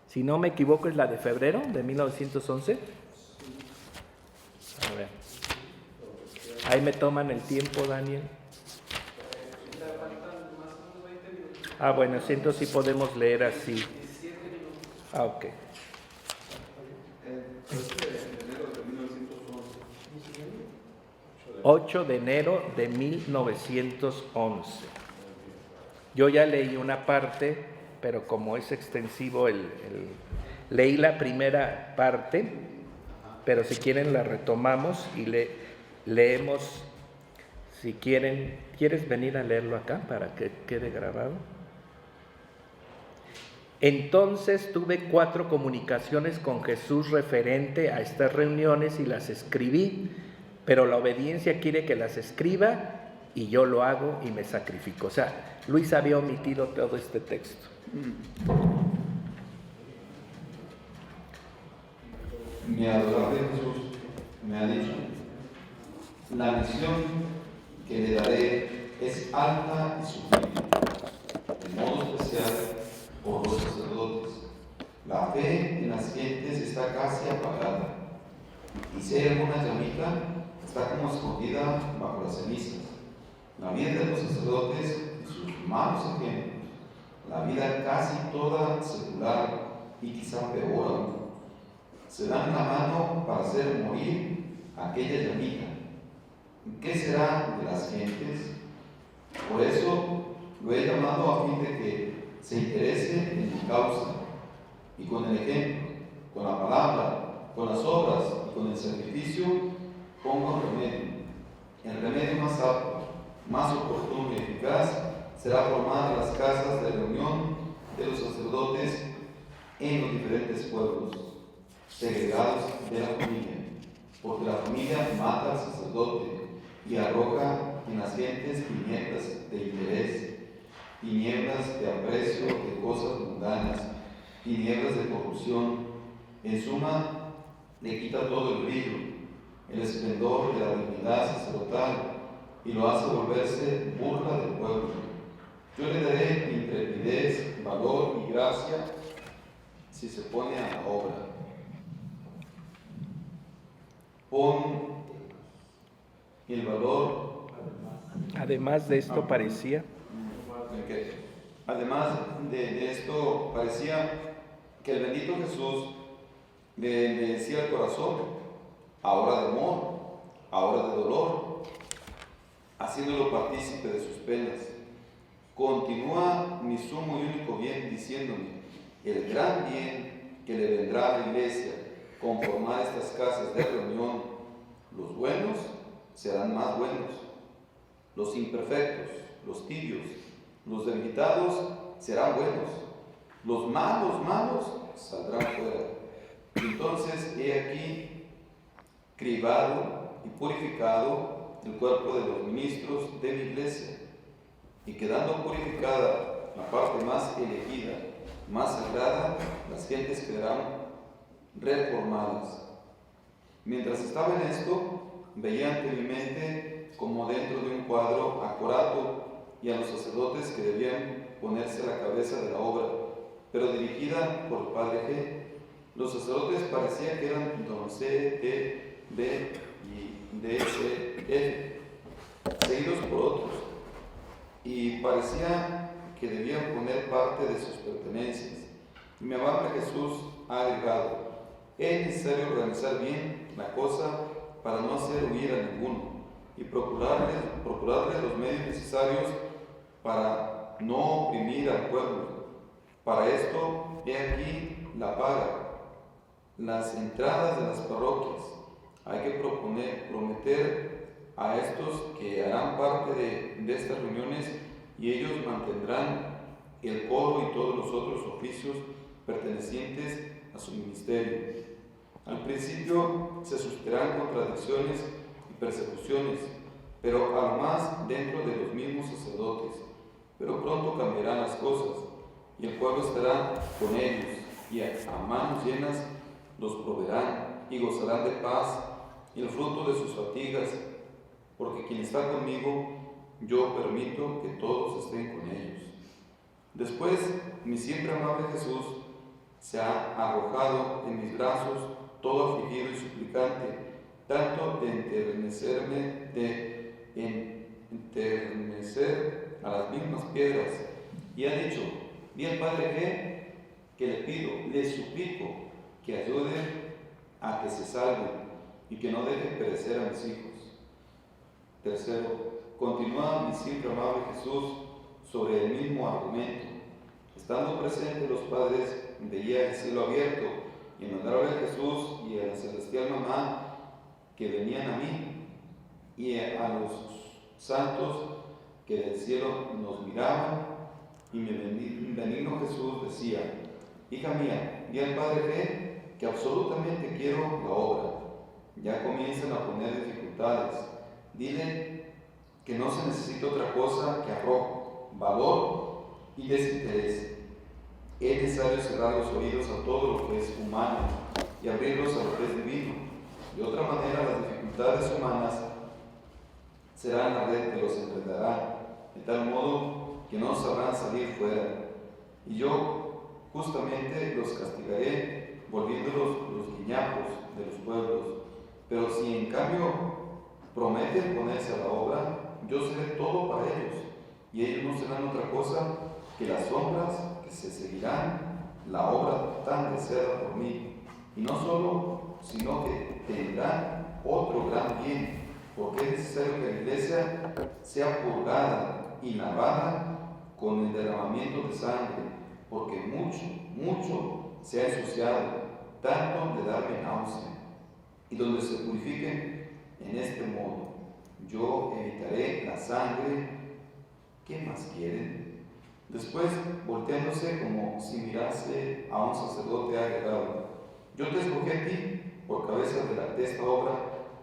si no me equivoco, es la de febrero de 1911. A ver. Ahí me toman el tiempo, Daniel. Bueno, entonces sí podemos leer así. Ok. 8 de enero de 1911. Yo ya leí una parte, pero como es extensivo, leí la primera parte, pero si quieren la retomamos y leemos, si quieren. ¿Quieres venir a leerlo acá para que quede grabado? Entonces tuve 4 comunicaciones con Jesús referente a estas reuniones y las escribí, pero la obediencia quiere que las escriba y yo lo hago y me sacrifico. O sea, Luis había omitido todo este texto. Mi adorable Jesús me ha dicho, la misión que le daré es alta y sublime, de modo especial por los sacerdotes. La fe en las gentes está casi apagada, y si hay alguna llamita, está como escondida bajo las cenizas. La vida de los sacerdotes y sus malos ejemplos, la vida casi toda secular y quizá peor aún, se dan la mano para hacer morir aquella llamita. ¿Qué será de las gentes? Por eso lo he llamado a fin de que se interese en mi causa, y con el ejemplo, con la palabra, con las obras y con el sacrificio ponga un remedio. El remedio más apto, más oportuno y eficaz será formar las casas de reunión de los sacerdotes en los diferentes pueblos segregados de la familia, porque la familia mata al sacerdote y arroja en las gentes tinieblas de interés, tinieblas de aprecio de cosas mundanas, tinieblas de corrupción. En suma, le quita todo el brillo, el esplendor de la dignidad sacerdotal y lo hace volverse burla del pueblo. Yo le daré intrepidez, valor y gracia si se pone a la obra. Pon el valor. Además de esto parecía. Además de esto parecía que el bendito Jesús le decía al corazón, ahora de amor, ahora de dolor, haciéndolo partícipe de sus penas. Continúa mi sumo y único bien diciéndome, el gran bien que le vendrá a la iglesia con formar estas casas de reunión, los buenos serán más buenos, los imperfectos, los tibios, los debilitados serán buenos, Los malos saldrán fuera. Entonces he aquí cribado y purificado el cuerpo de los ministros de mi iglesia, y quedando purificada la parte más elegida, más sagrada, las gentes quedarán reformadas. Mientras estaba en esto, veía ante mi mente, como dentro de un cuadro, a Corato y a los sacerdotes que debían ponerse a la cabeza de la obra, pero dirigida por el padre G. Los sacerdotes parecía que eran don C, D, B y D, C, F, seguidos por otros, y parecía que debían poner parte de sus pertenencias. Y mi amable Jesús ha agregado: es necesario organizar bien la cosa para no hacer huir a ninguno, y procurarle los medios necesarios para no oprimir al pueblo. Para esto, he aquí la paga, las entradas de las parroquias. Hay que prometer a estos que harán parte de estas reuniones, y ellos mantendrán el coro y todos los otros oficios pertenecientes a su ministerio. Al principio se suscitarán contradicciones y persecuciones, pero a lo más dentro de los mismos sacerdotes. Pero pronto cambiarán las cosas, y el pueblo estará con ellos, y a manos llenas los proveerán, y gozarán de paz y el fruto de sus fatigas, porque quien está conmigo, yo permito que todos estén con ellos. Después, mi siempre amable Jesús se ha arrojado en mis brazos, todo afligido y suplicante, tanto de enternecer a las mismas piedras, y ha dicho: di al Padre que le pido, le suplico, que ayude a que se salven y que no deje perecer a mis hijos. Tercero, continúa mi siempre amable Jesús sobre el mismo argumento. Estando presentes los padres, veía el cielo abierto y mandaron a Jesús y a la celestial mamá que venían a mí, y a los santos que del cielo nos miraban, y mi benigno Jesús decía: hija mía, di al Padre que absolutamente quiero la obra. Ya comienzan a poner dificultades. Dile que no se necesita otra cosa que arrojo, valor y desinterés. Es necesario cerrar los oídos a todo lo que es humano y abrirlos a lo que es divino. De otra manera, las dificultades humanas serán la red que los enredará, de tal modo que no sabrán salir fuera. Y yo justamente los castigaré, volviéndolos los guiñapos de los pueblos. Pero si en cambio prometen ponerse a la obra, yo seré todo para ellos, y ellos no serán otra cosa que las sombras que se seguirán la obra tan deseada por mí. Y no solo, sino que tendrán otro gran bien, porque es necesario que la iglesia sea purgada y lavada con el derramamiento de sangre, porque mucho se ha ensuciado, tanto de darme náusea. Y donde se purifiquen en este modo, yo evitaré la sangre. ¿Qué más quieren? Después, volteándose como si mirase a un sacerdote, ha agregado: yo te escogí a ti por cabeza de esta obra,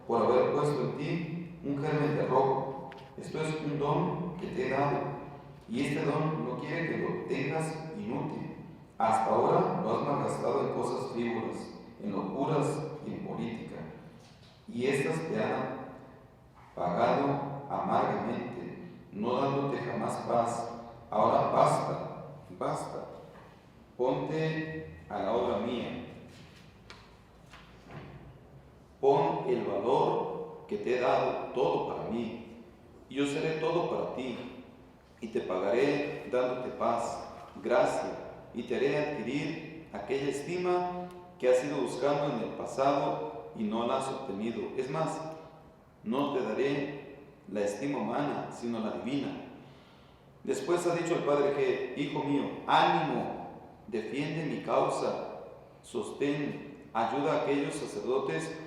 por haber puesto en ti un germen de rojo. Esto es un don que te he dado, y este don no quiere que lo tengas inútil. Hasta ahora lo has malgastado en cosas frívolas, en locuras y en política, y estas te han pagado amargamente, no dándote jamás paz. Ahora basta, ponte a la obra mía, pon el valor que te he dado todo para mí, y yo seré todo para ti, y te pagaré dándote paz, gracia, y te haré adquirir aquella estima que has ido buscando en el pasado y no la has obtenido. Es más, no te daré la estima humana, sino la divina. Después ha dicho el Padre que: hijo mío, ánimo, defiende mi causa, sostén, ayuda a aquellos sacerdotes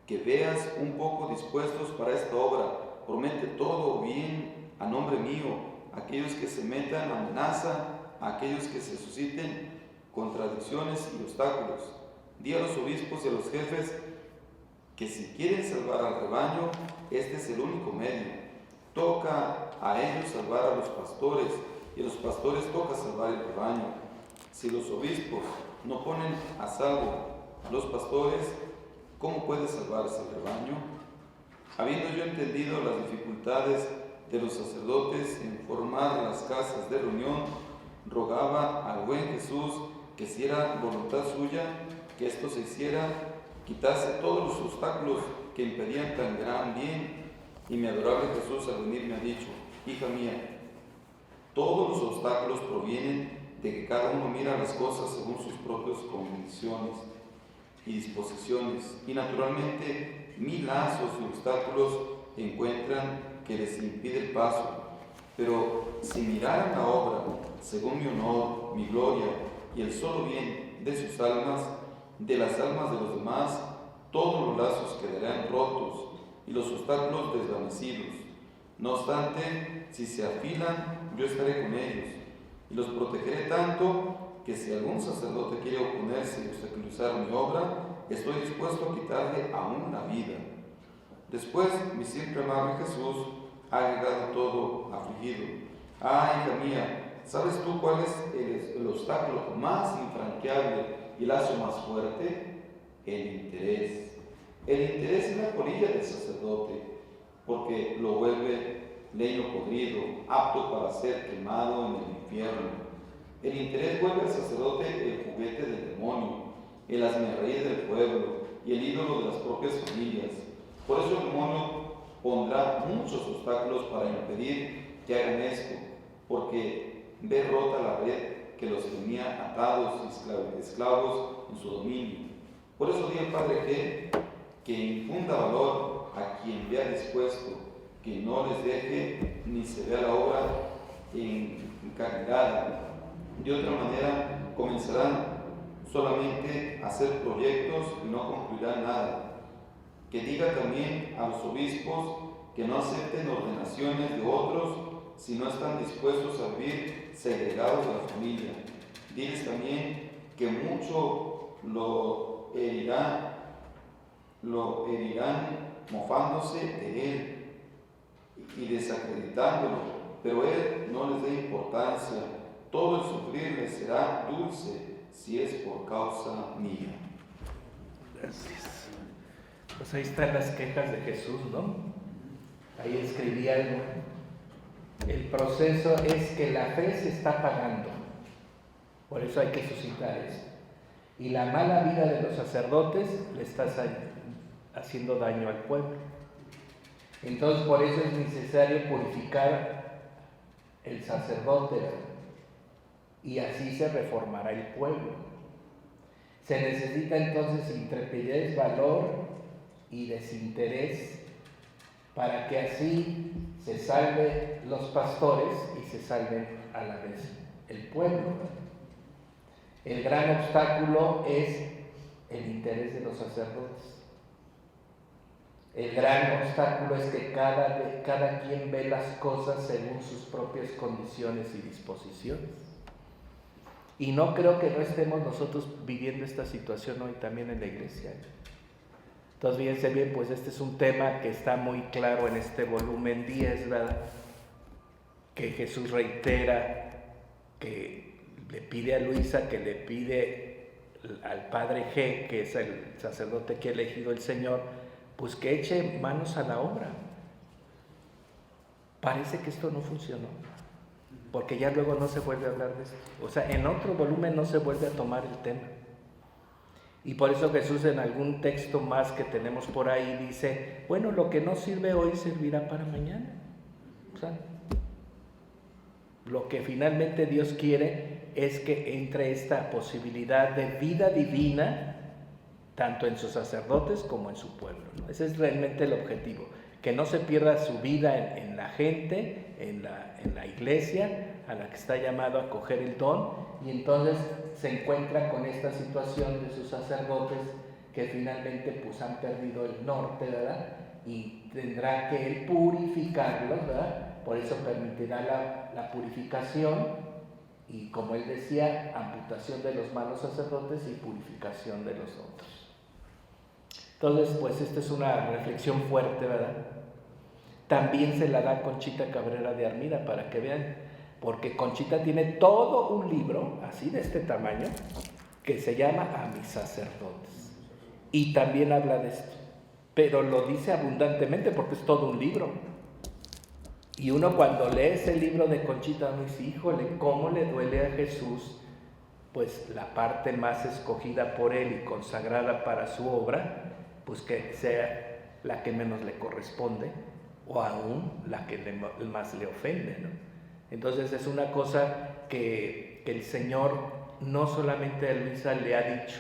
que veas un poco dispuestos para esta obra, promete todo bien a nombre mío, aquellos que se metan amenaza, a aquellos que se susciten contradicciones y obstáculos. Di a los obispos y a los jefes que si quieren salvar al rebaño, este es el único medio. Toca a ellos salvar a los pastores y a los pastores toca salvar el rebaño. Si los obispos no ponen a salvo a los pastores, ¿cómo puede salvarse el rebaño? Habiendo yo entendido las dificultades de los sacerdotes en formar las casas de reunión, rogaba al buen Jesús que si era voluntad suya, que esto se hiciera, quitase todos los obstáculos que impedían tan gran bien. Y mi adorable Jesús al venir me ha dicho: hija mía, todos los obstáculos provienen de que cada uno mira las cosas según sus propias convicciones y disposiciones, y naturalmente mil lazos y obstáculos encuentran que les impide el paso. Pero si miraran la obra según mi honor, mi gloria y el solo bien de sus almas, de las almas de los demás, todos los lazos quedarán rotos y los obstáculos desvanecidos. No obstante, si se afilan, yo estaré con ellos y los protegeré tanto que si algún sacerdote quiere oponerse y obstaculizar mi obra, estoy dispuesto a quitarle aún la vida. Después, mi siempre amable Jesús ha llegado todo afligido. Ah, hija mía, ¿sabes tú cuál es el obstáculo más infranqueable y el lazo más fuerte? El interés. El interés es la polilla del sacerdote, porque lo vuelve leño podrido, apto para ser quemado en el infierno. El interés vuelve al sacerdote el juguete del demonio, el hazmerreír del pueblo y el ídolo de las propias familias. Por eso el demonio pondrá muchos obstáculos para impedir que hagan esto, porque ve rota la red que los tenía atados y esclavos en su dominio. Por eso di al Padre que infunda valor a quien vea dispuesto, que no les deje ni se vea la obra encarnada. De otra manera, comenzarán solamente a hacer proyectos y no concluirán nada. Que diga también a los obispos que no acepten ordenaciones de otros si no están dispuestos a vivir segregados de la familia. Diles también que mucho lo herirán mofándose de él y desacreditándolo, pero él no les dé importancia. Todo el sufrir les será dulce si es por causa mía. Gracias. Pues ahí están las quejas de Jesús, ¿no? Ahí escribí algo. El proceso es que la fe se está pagando. Por eso hay que suscitar eso. Y la mala vida de los sacerdotes le está haciendo daño al pueblo. Entonces por eso es necesario purificar el sacerdote y así se reformará el pueblo. Se necesita entonces intrepidez, valor y desinterés para que así se salven los pastores y se salven a la vez el pueblo. El gran obstáculo es el interés de los sacerdotes. El gran obstáculo es que cada quien ve las cosas según sus propias condiciones y disposiciones. Y no creo que no estemos nosotros viviendo esta situación hoy también en la iglesia. Entonces, fíjense bien, pues este es un tema que está muy claro en este volumen 10, ¿verdad? Que Jesús reitera, que le pide a Luisa, que le pide al Padre G, que es el sacerdote que ha elegido el Señor, pues que eche manos a la obra. Parece que esto no funcionó, porque ya luego no se vuelve a hablar de esto. O sea, en otro volumen no se vuelve a tomar el tema. Y por eso Jesús en algún texto más que tenemos por ahí dice, bueno, lo que no sirve hoy servirá para mañana. O sea, lo que finalmente Dios quiere es que entre esta posibilidad de vida divina tanto en sus sacerdotes como en su pueblo, ¿no? Ese es realmente el objetivo, que no se pierda su vida en la gente, en la iglesia a la que está llamado a coger el don, y entonces se encuentra con esta situación de sus sacerdotes que finalmente pues han perdido el norte, ¿verdad? Y tendrá que él purificarlos, ¿verdad? Por eso permitirá la purificación Y como él decía, amputación de los malos sacerdotes y purificación de los otros. Entonces, pues esta es una reflexión fuerte, ¿verdad? También se la da Conchita Cabrera de Armida para que vean, porque Conchita tiene todo un libro, así de este tamaño, que se llama A mis sacerdotes. Y también habla de esto, pero lo dice abundantemente porque es todo un libro. Y uno cuando lee ese libro de Conchita dice, híjole, ¿cómo le duele a Jesús? Pues la parte más escogida por él y consagrada para su obra, pues que sea la que menos le corresponde, o aún la que más le ofende, ¿no? Entonces es una cosa que el Señor no solamente a Luisa le ha dicho,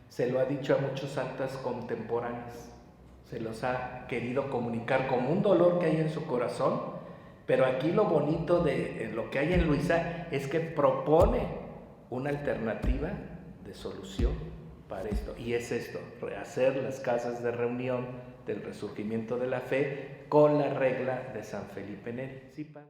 se lo ha dicho a muchos santas contemporáneas, se los ha querido comunicar como un dolor que hay en su corazón, pero aquí lo bonito de lo que hay en Luisa es que propone una alternativa de solución para esto, y es esto, rehacer las casas de reunión del resurgimiento de la fe con la regla de San Felipe Neri. ¿Sí, padre?